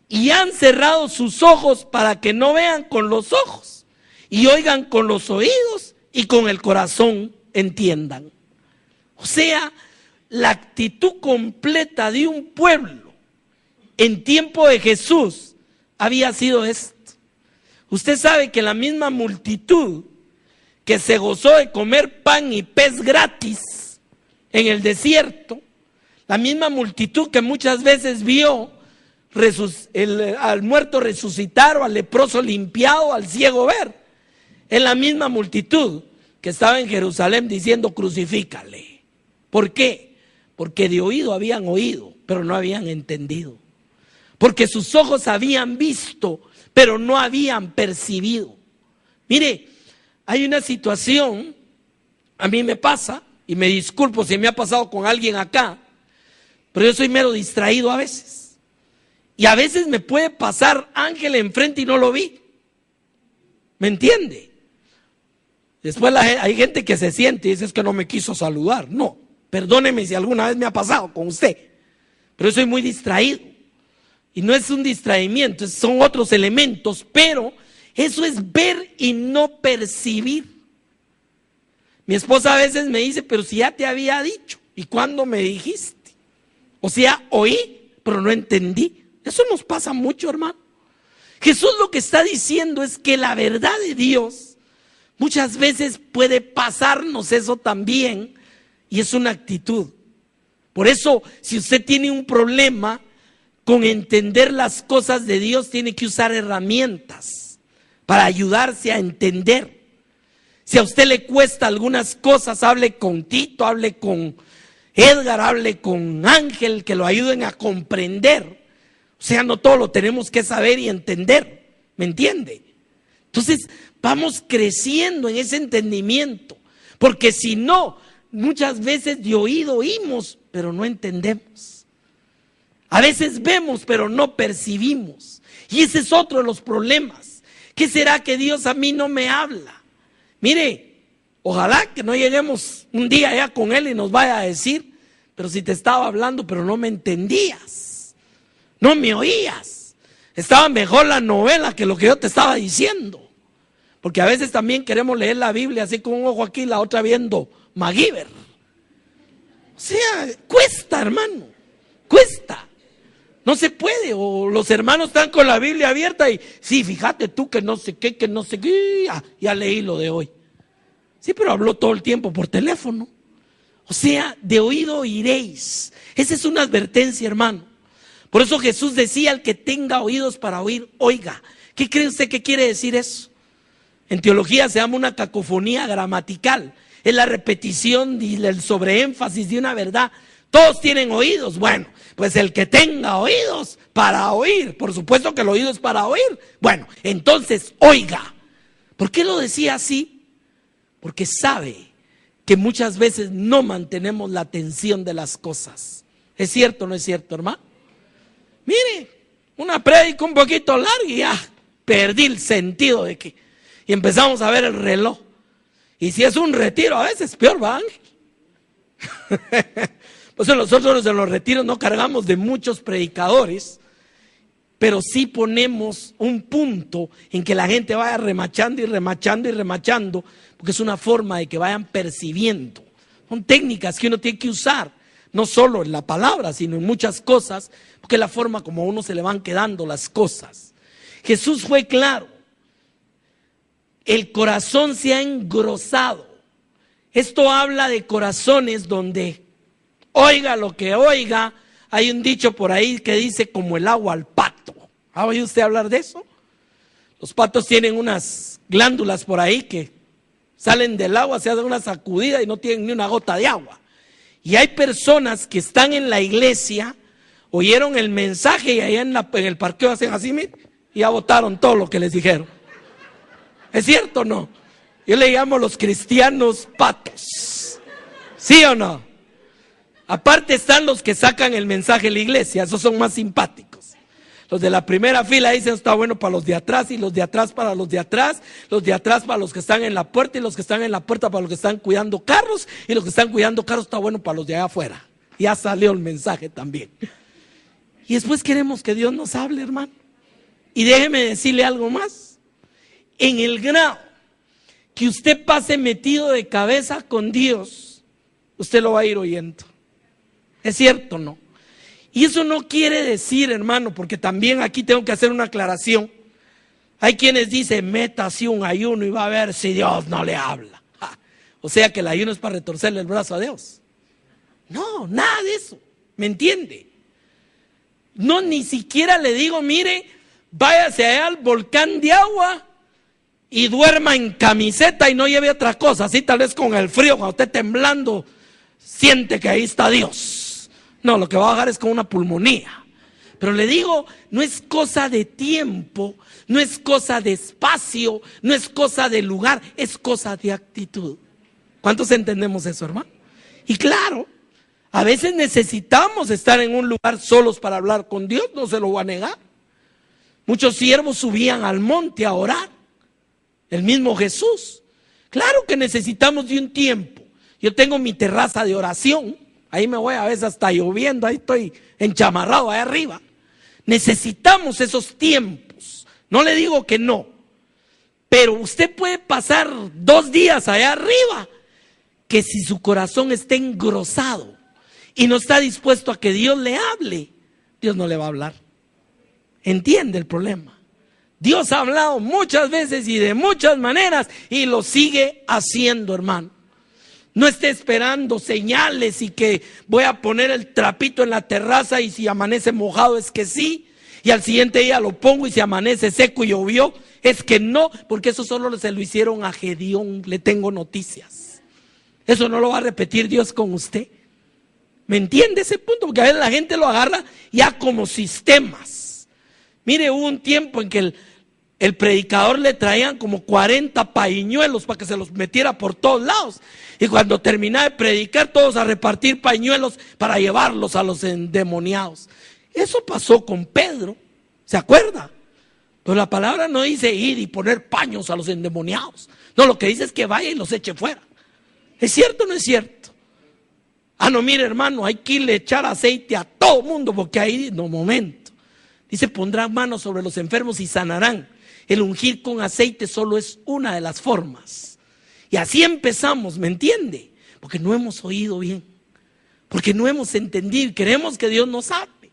Y han cerrado sus ojos para que no vean con los ojos y oigan con los oídos y con el corazón entiendan. O sea, la actitud completa de un pueblo en tiempo de Jesús había sido esto. Usted sabe que la misma multitud que se gozó de comer pan y pez gratis en el desierto, la misma multitud que muchas veces vio al muerto resucitar o al leproso limpiado, al ciego ver, es la misma multitud que estaba en Jerusalén diciendo crucifícale. ¿Por qué? Porque de oído habían oído, pero no habían entendido. Porque sus ojos habían visto, pero no habían percibido. Mire, hay una situación, a mí me pasa, y me disculpo si me ha pasado con alguien acá, pero yo soy mero distraído a veces. Y a veces me puede pasar Ángel enfrente y no lo vi. ¿Me entiende? Después hay gente que se siente y dice, es que no me quiso saludar. No, perdóneme si alguna vez me ha pasado con usted, pero yo soy muy distraído. Y no es un distraimiento, son otros elementos, pero eso es ver y no percibir. Mi esposa a veces me dice, pero si ya te había dicho, ¿y cuándo me dijiste? O sea, oí, pero no entendí. Eso nos pasa mucho, hermano. Jesús lo que está diciendo es que la verdad de Dios muchas veces puede pasarnos eso también, y es una actitud. Por eso, si usted tiene un problema con entender las cosas de Dios, tiene que usar herramientas para ayudarse a entender. Si a usted le cuesta algunas cosas, hable con Tito, hable con Edgar, hable con Ángel, que lo ayuden a comprender. O sea, no todo lo tenemos que saber y entender, ¿me entiende? Entonces, vamos creciendo en ese entendimiento, porque si no, muchas veces de oído oímos, pero no entendemos. A veces vemos, pero no percibimos. Y ese es otro de los problemas. ¿Qué será que Dios a mí no me habla? Mire, ojalá que no lleguemos un día allá con Él y nos vaya a decir, pero si te estaba hablando, pero no me entendías, no me oías. Estaba mejor la novela que lo que yo te estaba diciendo. Porque a veces también queremos leer la Biblia así con un ojo aquí y la otra viendo MacGyver. O sea, cuesta, hermano, cuesta. No se puede, o los hermanos están con la Biblia abierta y sí, fíjate tú que no sé qué, ya leí lo de hoy. Sí, pero habló todo el tiempo por teléfono. O sea, de oído oiréis. Esa es una advertencia, hermano. Por eso Jesús decía, el que tenga oídos para oír, oiga. ¿Qué cree usted que quiere decir eso? En teología se llama una cacofonía gramatical. Es la repetición y el sobreénfasis de una verdad. Todos tienen oídos. Bueno, pues el que tenga oídos para oír. Por supuesto que el oído es para oír. Bueno, entonces oiga. ¿Por qué lo decía así? Porque sabe que muchas veces no mantenemos la atención de las cosas. ¿Es cierto o no es cierto, hermano? Mire, una prédica un poquito larga y ya perdí el sentido de que... Y empezamos a ver el reloj. Y si es un retiro, a veces peor, va, Ángel. Pues nosotros en los retiros no cargamos de muchos predicadores, pero sí ponemos un punto en que la gente vaya remachando y remachando y remachando, porque es una forma de que vayan percibiendo. Son técnicas que uno tiene que usar, no solo en la palabra, sino en muchas cosas, porque es la forma como a uno se le van quedando las cosas. Jesús fue claro. El corazón se ha engrosado. Esto habla de corazones donde, oiga lo que oiga, hay un dicho por ahí que dice como el agua al pato. ¿Ha oído usted hablar de eso? Los patos tienen unas glándulas por ahí que salen del agua, se hacen una sacudida y no tienen ni una gota de agua. Y hay personas que están en la iglesia, oyeron el mensaje y allá en el parqueo hacen así, y ya botaron todo lo que les dijeron. ¿Es cierto o no? Yo le llamo los cristianos patos. ¿Sí o no? Aparte están los que sacan el mensaje de la iglesia, esos son más simpáticos. Los de la primera fila dicen está bueno para los de atrás, y los de atrás para los de atrás para los que están en la puerta, y los que están en la puerta para los que están cuidando carros, y los que están cuidando carros está bueno para los de allá afuera. Ya salió el mensaje también. Y después queremos que Dios nos hable, hermano. Y déjeme decirle algo más. En el grado que usted pase metido de cabeza con Dios, usted lo va a ir oyendo. ¿Es cierto o no? Y eso no quiere decir, hermano, porque también aquí tengo que hacer una aclaración. Hay quienes dicen, meta así un ayuno y va a ver si Dios no le habla. O sea que el ayuno es para retorcerle el brazo a Dios. No, nada de eso. ¿Me entiende? No, ni siquiera le digo, mire, váyase allá al volcán de agua y duerma en camiseta y no lleve otra cosa. Así tal vez con el frío, cuando esté temblando, siente que ahí está Dios. No, lo que va a bajar es con una pulmonía. Pero le digo, no es cosa de tiempo, no es cosa de espacio, no es cosa de lugar, es cosa de actitud. ¿Cuántos entendemos eso, hermano? Y claro, a veces necesitamos estar en un lugar solos para hablar con Dios, no se lo voy a negar. Muchos siervos subían al monte a orar. El mismo Jesús. Claro que necesitamos de un tiempo. Yo tengo mi terraza de oración. Ahí me voy a veces hasta lloviendo. Ahí estoy enchamarrado ahí arriba. Necesitamos esos tiempos. No le digo que no. Pero usted puede pasar 2 días allá arriba, que si su corazón está engrosado y no está dispuesto a que Dios le hable, Dios no le va a hablar. ¿Entiende el problema? Dios ha hablado muchas veces y de muchas maneras y lo sigue haciendo, hermano. No esté esperando señales y que voy a poner el trapito en la terraza y si amanece mojado es que sí, y al siguiente día lo pongo y si amanece seco y llovió es que no, porque eso solo se lo hicieron a Gedeón. Le tengo noticias. Eso no lo va a repetir Dios con usted. ¿Me entiende ese punto? Porque a veces la gente lo agarra ya como sistemas. Mire, hubo un tiempo en que el predicador le traían como 40 pañuelos para que se los metiera por todos lados. Y cuando terminaba de predicar, todos a repartir pañuelos para llevarlos a los endemoniados. Eso pasó con Pedro, ¿se acuerda? Pero la palabra no dice ir y poner paños a los endemoniados. No, lo que dice es que vaya y los eche fuera. ¿Es cierto o no es cierto? Ah, no, mire, hermano, hay que irle a echar aceite a todo mundo, porque ahí, no, momento. Dice, pondrán manos sobre los enfermos y sanarán. El ungir con aceite solo es una de las formas. Y así empezamos, ¿me entiende? Porque no hemos oído bien. Porque no hemos entendido y queremos que Dios nos hable.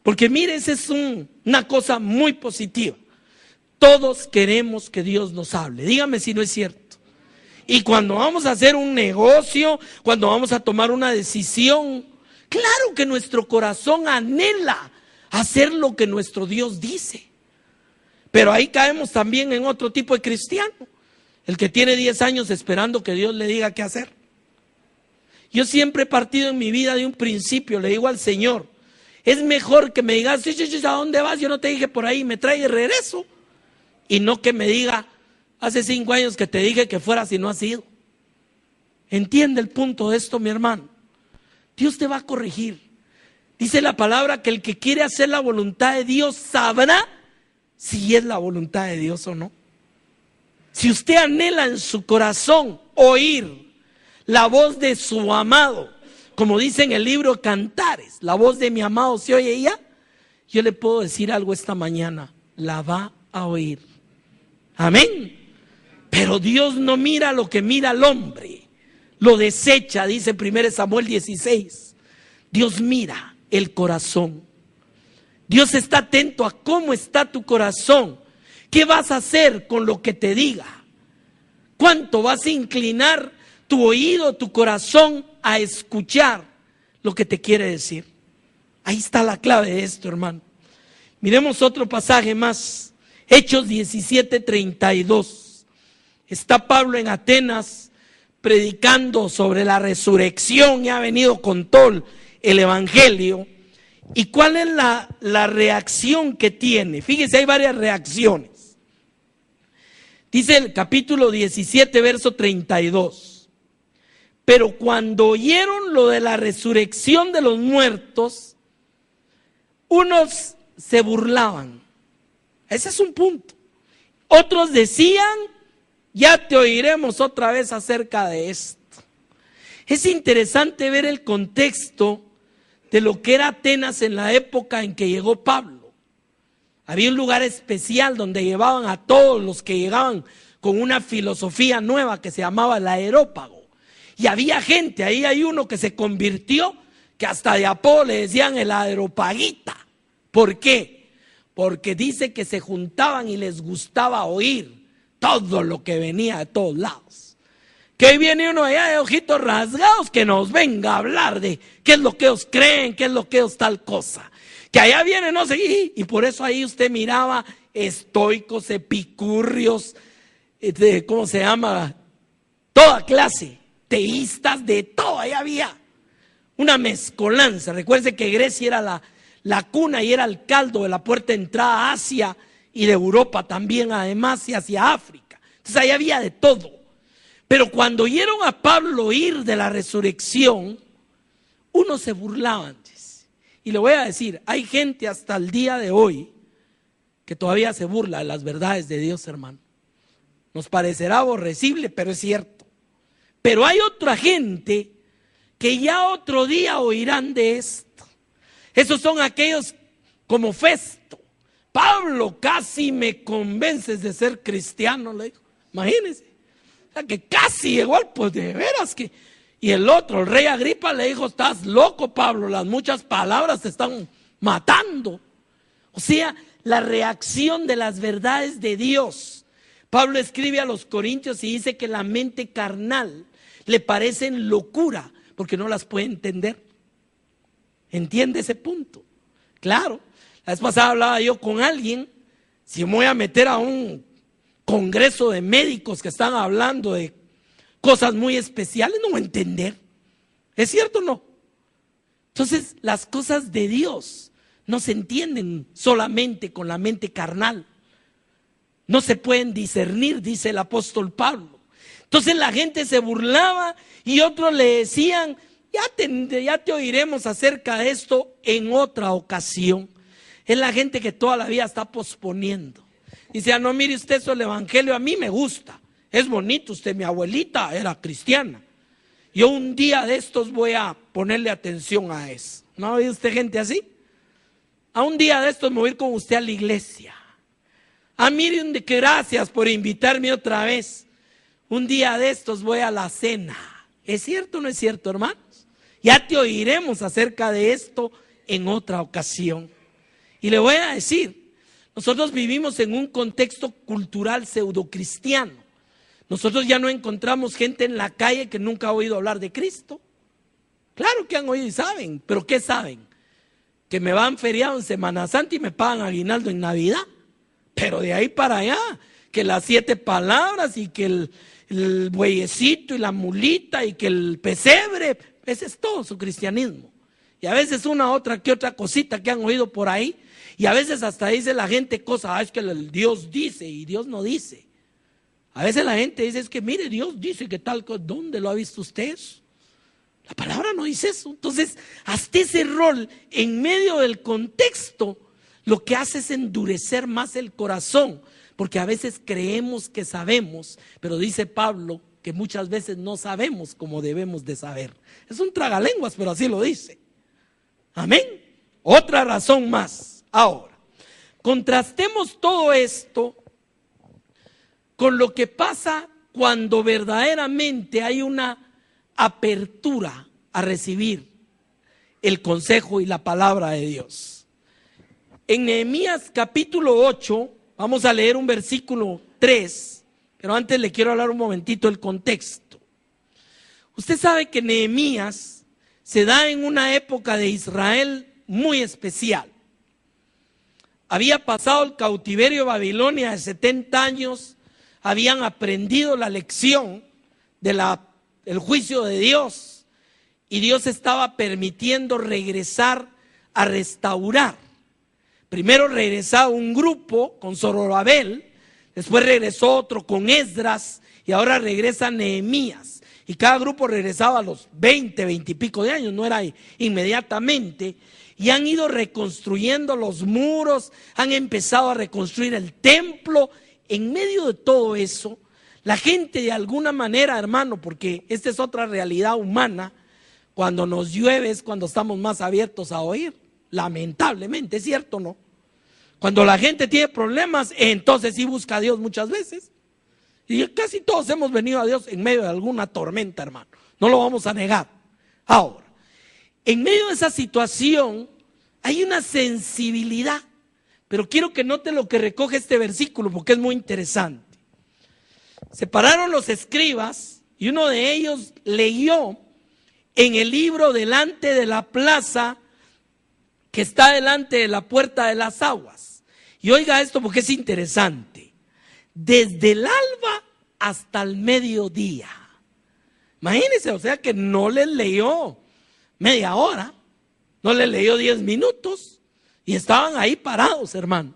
Porque mire, esa es una cosa muy positiva. Todos queremos que Dios nos hable. Dígame si no es cierto. Y cuando vamos a hacer un negocio, cuando vamos a tomar una decisión, claro que nuestro corazón anhela hacer lo que nuestro Dios dice. Pero ahí caemos también en otro tipo de cristiano, el que tiene 10 años esperando que Dios le diga qué hacer. Yo siempre he partido en mi vida de un principio, le digo al Señor, es mejor que me digas, ¿a dónde vas? Yo no te dije por ahí, me trae de regreso. Y no que me diga, hace 5 años que te dije que fueras y no has ido. ¿Entiende el punto de esto, mi hermano? Dios te va a corregir. Dice la palabra que el que quiere hacer la voluntad de Dios sabrá si es la voluntad de Dios o no. Si usted anhela en su corazón oír la voz de su amado, como dice en el libro Cantares, la voz de mi amado se oye ya, yo le puedo decir algo esta mañana, la va a oír. Amén. Pero Dios no mira lo que mira el hombre, lo desecha, dice 1 Samuel 16. Dios mira el corazón. Dios está atento a cómo está tu corazón. ¿Qué vas a hacer con lo que te diga? ¿Cuánto vas a inclinar tu oído, tu corazón a escuchar lo que te quiere decir? Ahí está la clave de esto, hermano. Miremos otro pasaje más. Hechos 17:32. Está Pablo en Atenas predicando sobre la resurrección y ha venido con todo el evangelio. ¿Y cuál es la reacción que tiene? Fíjese, hay varias reacciones. Dice el capítulo 17, verso 32. Pero cuando oyeron lo de la resurrección de los muertos, unos se burlaban. Ese es un punto. Otros decían, ya te oiremos otra vez acerca de esto. Es interesante ver el contexto de lo que era Atenas en la época en que llegó Pablo. Había un lugar especial donde llevaban a todos los que llegaban con una filosofía nueva que se llamaba el Areópago. Y había gente, ahí hay uno que se convirtió, que hasta de apodo le decían el Areopagita. ¿Por qué? Porque dice que se juntaban y les gustaba oír todo lo que venía de todos lados. Que hoy viene uno allá de ojitos rasgados que nos venga a hablar de qué es lo que ellos creen, qué es lo que ellos tal cosa. Que allá viene no sé, y por eso ahí usted miraba estoicos, epicúreos, ¿cómo se llama? Toda clase, teístas, de todo, ahí había una mezcolanza. Recuerde que Grecia era la cuna y era el caldo de la puerta de entrada a Asia y de Europa también, además, y hacia África. Entonces ahí había de todo. Pero cuando oyeron a Pablo oír de la resurrección, unos se burlaban. Y le voy a decir, hay gente hasta el día de hoy que todavía se burla de las verdades de Dios, hermano. Nos parecerá aborrecible, pero es cierto. Pero hay otra gente que ya otro día oirán de esto. Esos son aquellos como Festo. Pablo, casi me convences de ser cristiano, le dijo. Imagínense. O sea, que casi igual, pues de veras que... Y el otro, el rey Agripa, le dijo, estás loco, Pablo, las muchas palabras te están matando. O sea, la reacción de las verdades de Dios. Pablo escribe a los Corintios y dice que la mente carnal le parecen locura porque no las puede entender. ¿Entiende ese punto? Claro, la vez pasada hablaba yo con alguien, si me voy a meter a un congreso de médicos que están hablando de cosas muy especiales, no voy a entender. ¿Es cierto o no? Entonces, las cosas de Dios no se entienden solamente con la mente carnal. No se pueden discernir, dice el apóstol Pablo. Entonces la gente se burlaba y otros le decían, ya te oiremos acerca de esto en otra ocasión. Es la gente que toda la vida está posponiendo. Dice, no, mire usted, eso el evangelio a mí me gusta. Es bonito, usted, mi abuelita era cristiana. Yo un día de estos voy a ponerle atención a eso. ¿No ha oído usted gente así? A un día de estos me voy a ir con usted a la iglesia. Miren, que gracias por invitarme otra vez. Un día de estos voy a la cena. ¿Es cierto o no es cierto, hermanos? Ya te oiremos acerca de esto en otra ocasión. Y le voy a decir, nosotros vivimos en un contexto cultural pseudocristiano. Nosotros ya no encontramos gente en la calle que nunca ha oído hablar de Cristo. Claro que han oído y saben, pero ¿qué saben? Que me van feriado en Semana Santa y me pagan aguinaldo en Navidad. Pero de ahí para allá, que las 7 palabras y que el bueyecito y la mulita y que el pesebre, ese es todo su cristianismo. Y a veces una otra que otra cosita que han oído por ahí. Y a veces hasta dice la gente cosas, es que el Dios dice y Dios no dice. A veces la gente dice, es que mire, Dios dice que tal cosa, ¿dónde lo ha visto usted? La palabra no dice eso. Entonces, hasta ese rol en medio del contexto, lo que hace es endurecer más el corazón, porque a veces creemos que sabemos, pero dice Pablo que muchas veces no sabemos como debemos de saber. Es un tragalenguas, pero así lo dice. Amén. Otra razón más. Ahora, contrastemos todo esto con lo que pasa cuando verdaderamente hay una apertura a recibir el consejo y la palabra de Dios. En Nehemías capítulo 8, vamos a leer un versículo 3, pero antes le quiero hablar un momentito del contexto. Usted sabe que Nehemías se da en una época de Israel muy especial. Había pasado el cautiverio de Babilonia de 70 años, habían aprendido la lección del juicio de Dios, y Dios estaba permitiendo regresar a restaurar. Primero regresaba un grupo con Zorobabel, después regresó otro con Esdras, y ahora regresa Nehemías. Y cada grupo regresaba a los 20 y pico de años, no era inmediatamente. Y han ido reconstruyendo los muros, han empezado a reconstruir el templo. En medio de todo eso, la gente de alguna manera, hermano, porque esta es otra realidad humana, cuando nos llueve es cuando estamos más abiertos a oír, lamentablemente, ¿es cierto o no? Cuando la gente tiene problemas, entonces sí busca a Dios muchas veces. Y casi todos hemos venido a Dios en medio de alguna tormenta, hermano, no lo vamos a negar. Ahora, en medio de esa situación hay una sensibilidad, pero quiero que note lo que recoge este versículo porque es muy interesante. Se pararon los escribas y uno de ellos leyó en el libro delante de la plaza que está delante de la puerta de las aguas. Y oiga esto porque es interesante. Desde el alba hasta el mediodía. Imagínense, o sea que no les leyó media hora, no les leyó 10 minutos y estaban ahí parados, hermano.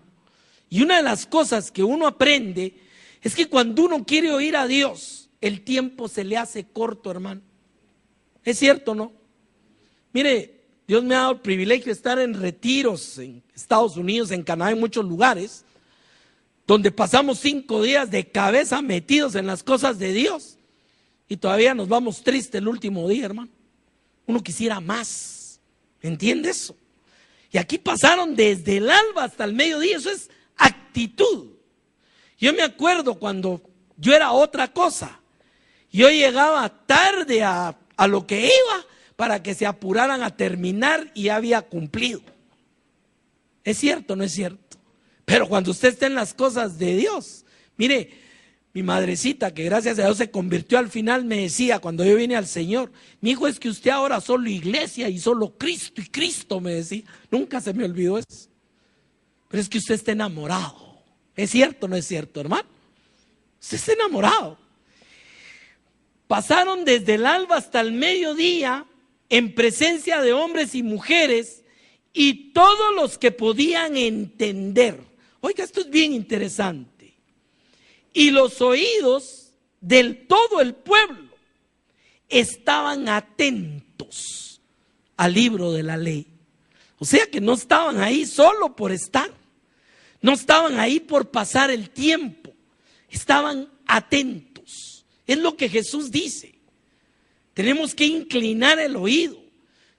Y una de las cosas que uno aprende es que cuando uno quiere oír a Dios, el tiempo se le hace corto, hermano. ¿Es cierto o no? Mire, Dios me ha dado el privilegio de estar en retiros en Estados Unidos, en Canadá, en muchos lugares, donde pasamos 5 días de cabeza metidos en las cosas de Dios y todavía nos vamos tristes el último día, hermano. Uno quisiera más, ¿entiende eso? Y aquí pasaron desde el alba hasta el mediodía, eso es actitud. Yo me acuerdo cuando yo era otra cosa, yo llegaba tarde a lo que iba para que se apuraran a terminar y había cumplido. ¿Es cierto o no es cierto? Pero cuando usted está en las cosas de Dios, mire, mi madrecita, que gracias a Dios se convirtió al final, me decía cuando yo vine al Señor, mi hijo, es que usted ahora solo iglesia y solo Cristo y Cristo, me decía. Nunca se me olvidó eso. Pero es que usted está enamorado. ¿Es cierto o no es cierto, hermano? Usted está enamorado. Pasaron desde el alba hasta el mediodía en presencia de hombres y mujeres y todos los que podían entender. Oiga, esto es bien interesante. Y los oídos del todo el pueblo estaban atentos al libro de la ley. O sea que no estaban ahí solo por estar, no estaban ahí por pasar el tiempo, estaban atentos. Es lo que Jesús dice. Tenemos que inclinar el oído,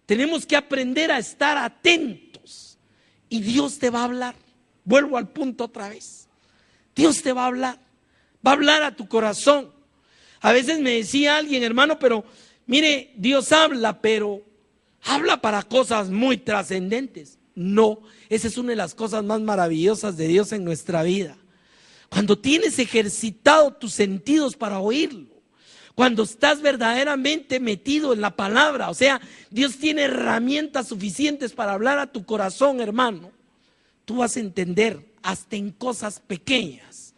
tenemos que aprender a estar atentos y Dios te va a hablar. Vuelvo al punto otra vez. Dios te va a hablar a tu corazón. A veces me decía alguien, hermano, pero mire, Dios habla, pero habla para cosas muy trascendentes. No, esa es una de las cosas más maravillosas de Dios en nuestra vida. Cuando tienes ejercitado tus sentidos para oírlo, cuando estás verdaderamente metido en la palabra, o sea, Dios tiene herramientas suficientes para hablar a tu corazón, hermano. Tú vas a entender hasta en cosas pequeñas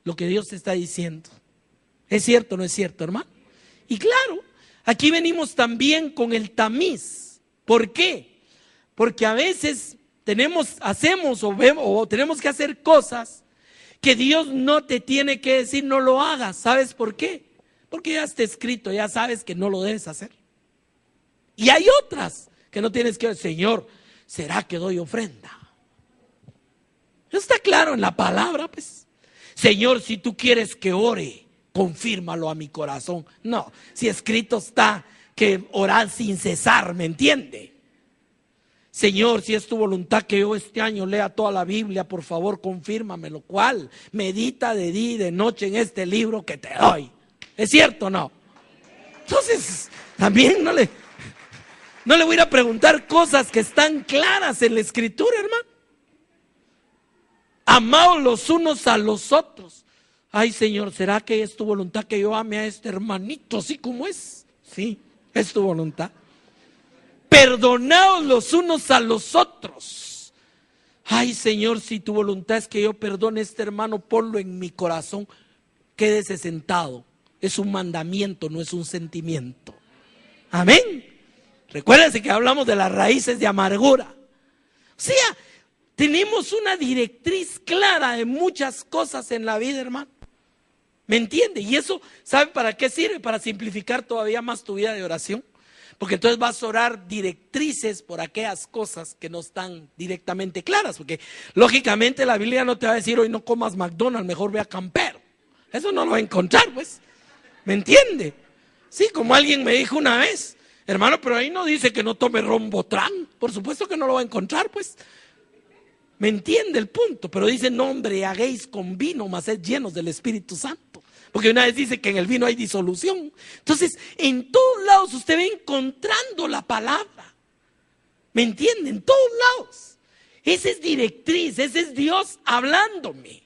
lo que Dios te está diciendo. ¿Es cierto o no es cierto, hermano? Y claro, aquí venimos también con el tamiz. ¿Por qué? Porque a veces hacemos o tenemos que hacer cosas que Dios no te tiene que decir no lo hagas. ¿Sabes por qué? Porque ya está escrito, ya sabes que no lo debes hacer. Y hay otras que no tienes que decir, Señor, ¿será que doy ofrenda? Está claro en la palabra, pues. Señor, si tú quieres que ore, confírmalo a mi corazón. No, si escrito está que orar sin cesar, ¿me entiende? Señor, si es tu voluntad que yo este año lea toda la Biblia, por favor, confírmamelo. ¿Cuál? Medita de día y de noche en este libro que te doy. ¿Es cierto o no? Entonces, también no le voy a ir a preguntar cosas que están claras en la Escritura, hermano. Amaos los unos a los otros. Ay, Señor, ¿será que es tu voluntad que yo ame a este hermanito así como es? Sí, es tu voluntad. Perdonaos los unos a los otros. Ay, Señor, si tu voluntad es que yo perdone a este hermano, ponlo en mi corazón. Quédese sentado. Es un mandamiento, no es un sentimiento. Amén. Recuérdense que hablamos de las raíces de amargura. O sea, tenemos una directriz clara de muchas cosas en la vida, hermano. ¿Me entiende? Y eso, ¿sabe para qué sirve? Para simplificar todavía más tu vida de oración. Porque entonces vas a orar directrices por aquellas cosas que no están directamente claras. Porque lógicamente la Biblia no te va a decir: hoy no comas McDonald's, mejor ve a Campero. Eso no lo va a encontrar, pues. ¿Me entiende? Sí, como alguien me dijo una vez: hermano, pero ahí no dice que no tome Rombotrán. Por supuesto que no lo va a encontrar, pues. ¿Me entiende el punto? Pero dice: no embriaguéis con vino, mas sed llenos del Espíritu Santo. Porque una vez dice que en el vino hay disolución. Entonces, en todos lados usted va encontrando la palabra. ¿Me entiende? En todos lados. Esa es directriz, ese es Dios hablándome.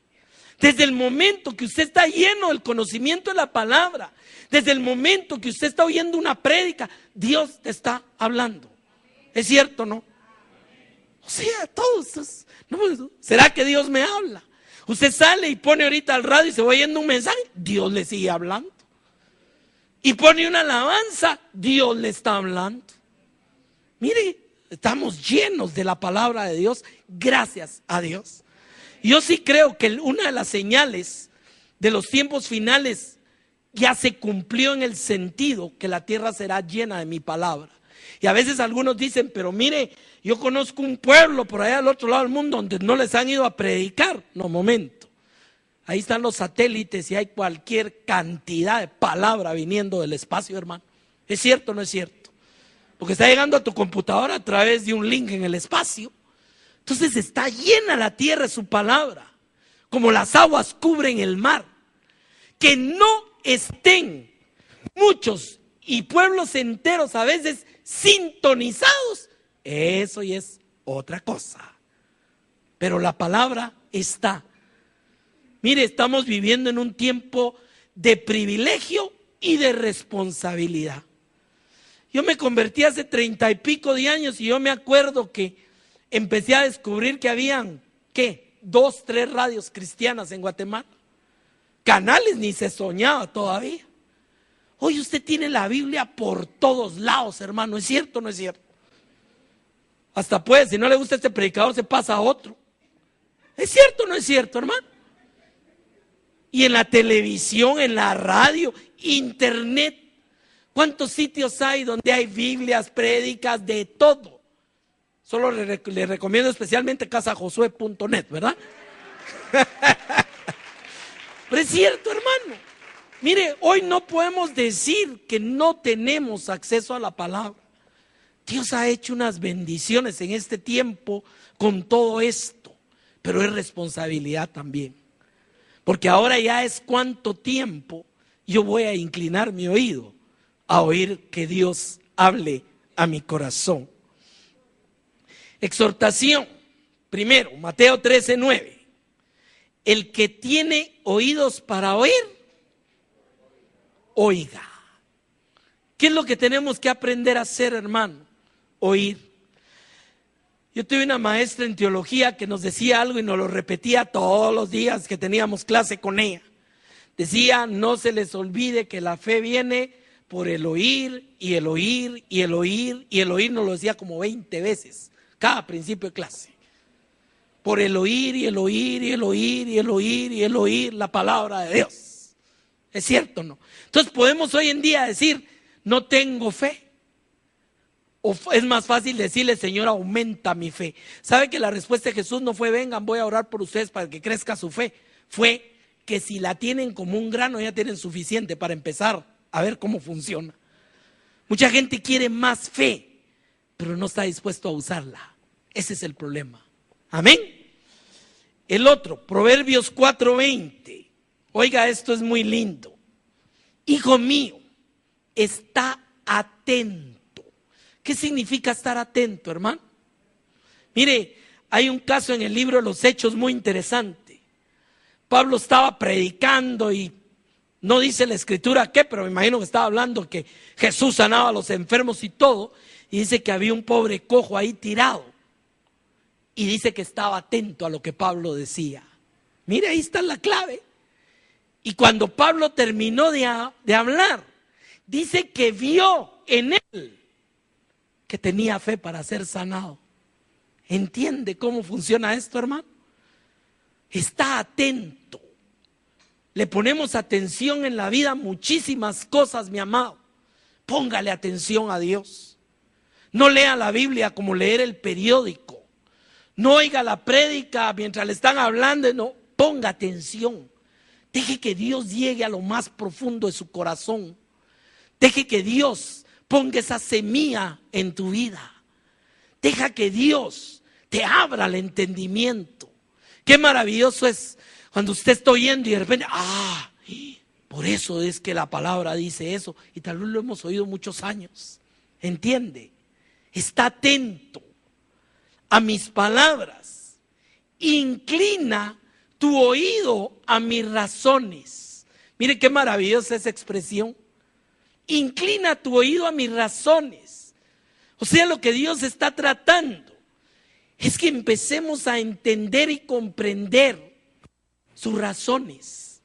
Desde el momento que usted está lleno del conocimiento de la palabra, desde el momento que usted está oyendo una prédica, Dios te está hablando. ¿Es cierto o no? O sea, todos. No, ¿será que Dios me habla? Usted sale y pone ahorita al radio y se va oyendo un mensaje, Dios le sigue hablando. Y pone una alabanza, Dios le está hablando. Mire, estamos llenos de la palabra de Dios, gracias a Dios. Yo sí creo que una de las señales de los tiempos finales ya se cumplió, en el sentido que la tierra será llena de mi palabra. Y a veces algunos dicen: pero mire, yo conozco un pueblo por allá al otro lado del mundo donde no les han ido a predicar. No, momento. Ahí están los satélites y hay cualquier cantidad de palabra viniendo del espacio, hermano. ¿Es cierto o no es cierto? Porque está llegando a tu computadora a través de un link en el espacio. Entonces está llena la tierra de su palabra, como las aguas cubren el mar. Que no estén muchos y pueblos enteros a veces sintonizados, eso ya es otra cosa. Pero la palabra está. Mire, estamos viviendo en un tiempo de privilegio y de responsabilidad. Yo me convertí hace 30 y pico de años y yo me acuerdo que empecé a descubrir que habían, ¿qué? 2, 3 radios cristianas en Guatemala. Canales ni se soñaba todavía. Hoy usted tiene la Biblia por todos lados, hermano. ¿Es cierto o no es cierto? Hasta puede, si no le gusta este predicador, se pasa a otro. ¿Es cierto o no es cierto, hermano? Y en la televisión, en la radio, internet. ¿Cuántos sitios hay donde hay Biblias, prédicas, de todo? Solo le recomiendo especialmente casajosué.net, ¿verdad? Pero es cierto, hermano. Mire, hoy no podemos decir que no tenemos acceso a la palabra. Dios ha hecho unas bendiciones en este tiempo con todo esto, pero es responsabilidad también. Porque ahora ya es cuánto tiempo yo voy a inclinar mi oído a oír que Dios hable a mi corazón. Exhortación. Primero, Mateo 13:9. El que tiene oídos para oír, oiga. ¿Qué es lo que tenemos que aprender a hacer, hermano? Oír. Yo tuve una maestra en teología que nos decía algo y nos lo repetía todos los días que teníamos clase con ella. Decía: no se les olvide que la fe viene por el oír, y el oír, y el oír, y el oír. Nos lo decía como 20 veces cada principio de clase. Por el oír, y el oír, y el oír, y el oír, y el oír la palabra de Dios. ¿Es cierto o no? Entonces podemos hoy en día decir: no tengo fe. O es más fácil decirle: Señor, aumenta mi fe. ¿Sabe que la respuesta de Jesús no fue: vengan, voy a orar por ustedes para que crezca su fe? Fue que si la tienen como un grano, ya tienen suficiente para empezar a ver cómo funciona. Mucha gente quiere más fe, pero no está dispuesto a usarla. Ese es el problema. Amén. El otro, Proverbios 4:20. Oiga, esto es muy lindo. Hijo mío, está atento. ¿Qué significa estar atento, hermano? Mire, Hay un caso en el libro de los Hechos muy interesante. Pablo estaba predicando y no dice la escritura qué, pero me imagino que estaba hablando que Jesús sanaba a los enfermos y todo. Y dice que había un pobre cojo ahí tirado. Y dice que estaba atento a lo que Pablo decía. Mire, ahí está la clave. Y cuando Pablo terminó de hablar, dice que vio en él que tenía fe para ser sanado. ¿Entiende cómo funciona esto, hermano? Está atento. Le ponemos atención en la vida a muchísimas cosas, mi amado. Póngale atención a Dios. No lea la Biblia como leer el periódico. No oiga la prédica mientras le están hablando. No, ponga atención. Deje que Dios llegue a lo más profundo de su corazón. Deje que Dios ponga esa semilla en tu vida. Deja que Dios te abra el entendimiento. Qué maravilloso es cuando usted está oyendo y de repente, por eso es que la palabra dice eso. Y tal vez lo hemos oído muchos años. ¿Entiende? Está atento a mis palabras. Inclina tu oído a mis razones. Mire qué maravillosa esa expresión. Inclina tu oído a mis razones. O sea, lo que Dios está tratando es que empecemos a entender y comprender sus razones.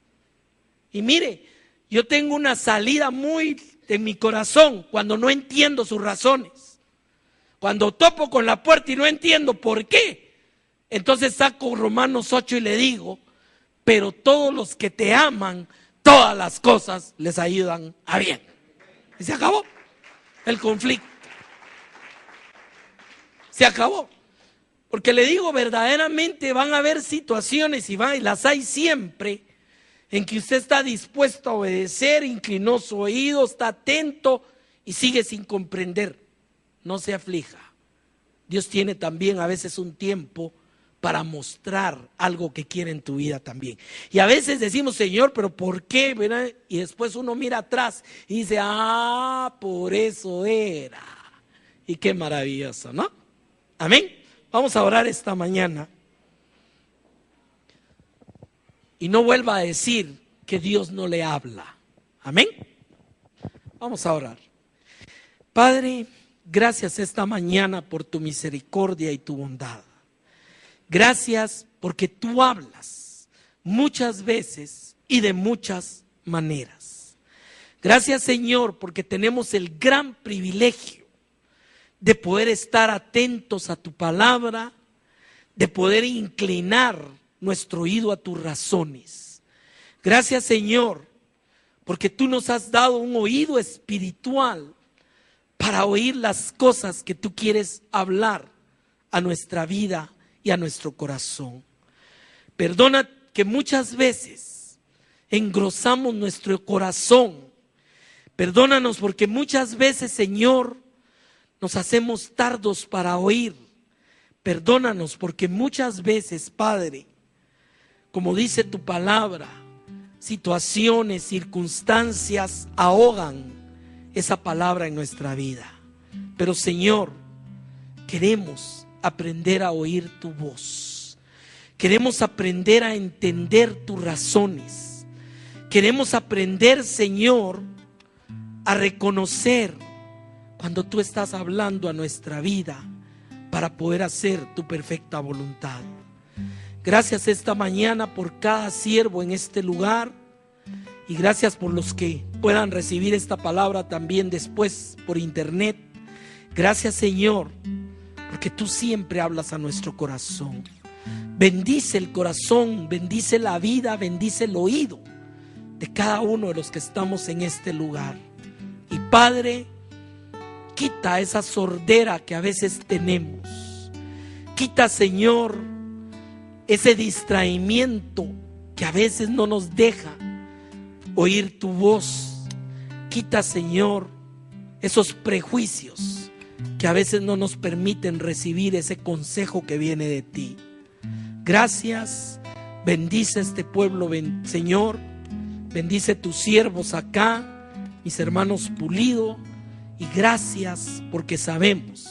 Y mire, yo tengo una salida muy en mi corazón cuando no entiendo sus razones. Cuando topo con la puerta y no entiendo por qué, entonces saco Romanos 8 y le digo, pero todos los que te aman, todas las cosas les ayudan a bien. Y se acabó el conflicto. Se acabó. Porque le digo, verdaderamente van a haber situaciones y las hay siempre, en que usted está dispuesto a obedecer, inclinó su oído, está atento y sigue sin comprender. No se aflija. Dios tiene también a veces un tiempo para mostrar algo que quiere en tu vida también. Y a veces decimos, Señor, pero ¿por qué? ¿Verdad? Y después uno mira atrás y dice, por eso era. Y qué maravilloso, ¿no? Amén. Vamos a orar esta mañana. Y no vuelva a decir que Dios no le habla. Amén. Vamos a orar. Padre, gracias esta mañana por tu misericordia y tu bondad. Gracias porque tú hablas muchas veces y de muchas maneras. Gracias, Señor, porque tenemos el gran privilegio de poder estar atentos a tu palabra, de poder inclinar nuestro oído a tus razones. Gracias, Señor, porque tú nos has dado un oído espiritual para oír las cosas que tú quieres hablar a nuestra vida y a nuestro corazón. Perdona que muchas veces engrosamos nuestro corazón. Perdónanos porque muchas veces, Señor, nos hacemos tardos para oír. Perdónanos porque muchas veces, Padre, como dice tu palabra, situaciones, circunstancias ahogan esa palabra en nuestra vida. Pero, Señor, queremos aprender a oír tu voz. Queremos aprender a entender tus razones. Queremos aprender, Señor, a reconocer cuando tú estás hablando a nuestra vida para poder hacer tu perfecta voluntad. Gracias esta mañana por cada siervo en este lugar y gracias por los que puedan recibir esta palabra también después por internet. Gracias, Señor, porque tú siempre hablas a nuestro corazón. Bendice el corazón, bendice la vida, bendice el oído de cada uno de los que estamos en este lugar. Y Padre, quita esa sordera que a veces tenemos. Quita, Señor, ese distraimiento que a veces no nos deja oír tu voz. Quita, Señor, esos prejuicios que a veces no nos permiten recibir ese consejo que viene de ti. Gracias. Bendice a este pueblo, Señor. Bendice tus siervos acá, mis hermanos Pulido. Y gracias porque sabemos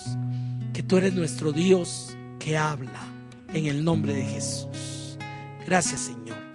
que tú eres nuestro Dios que habla. en el nombre de Jesús. Gracias, Señor.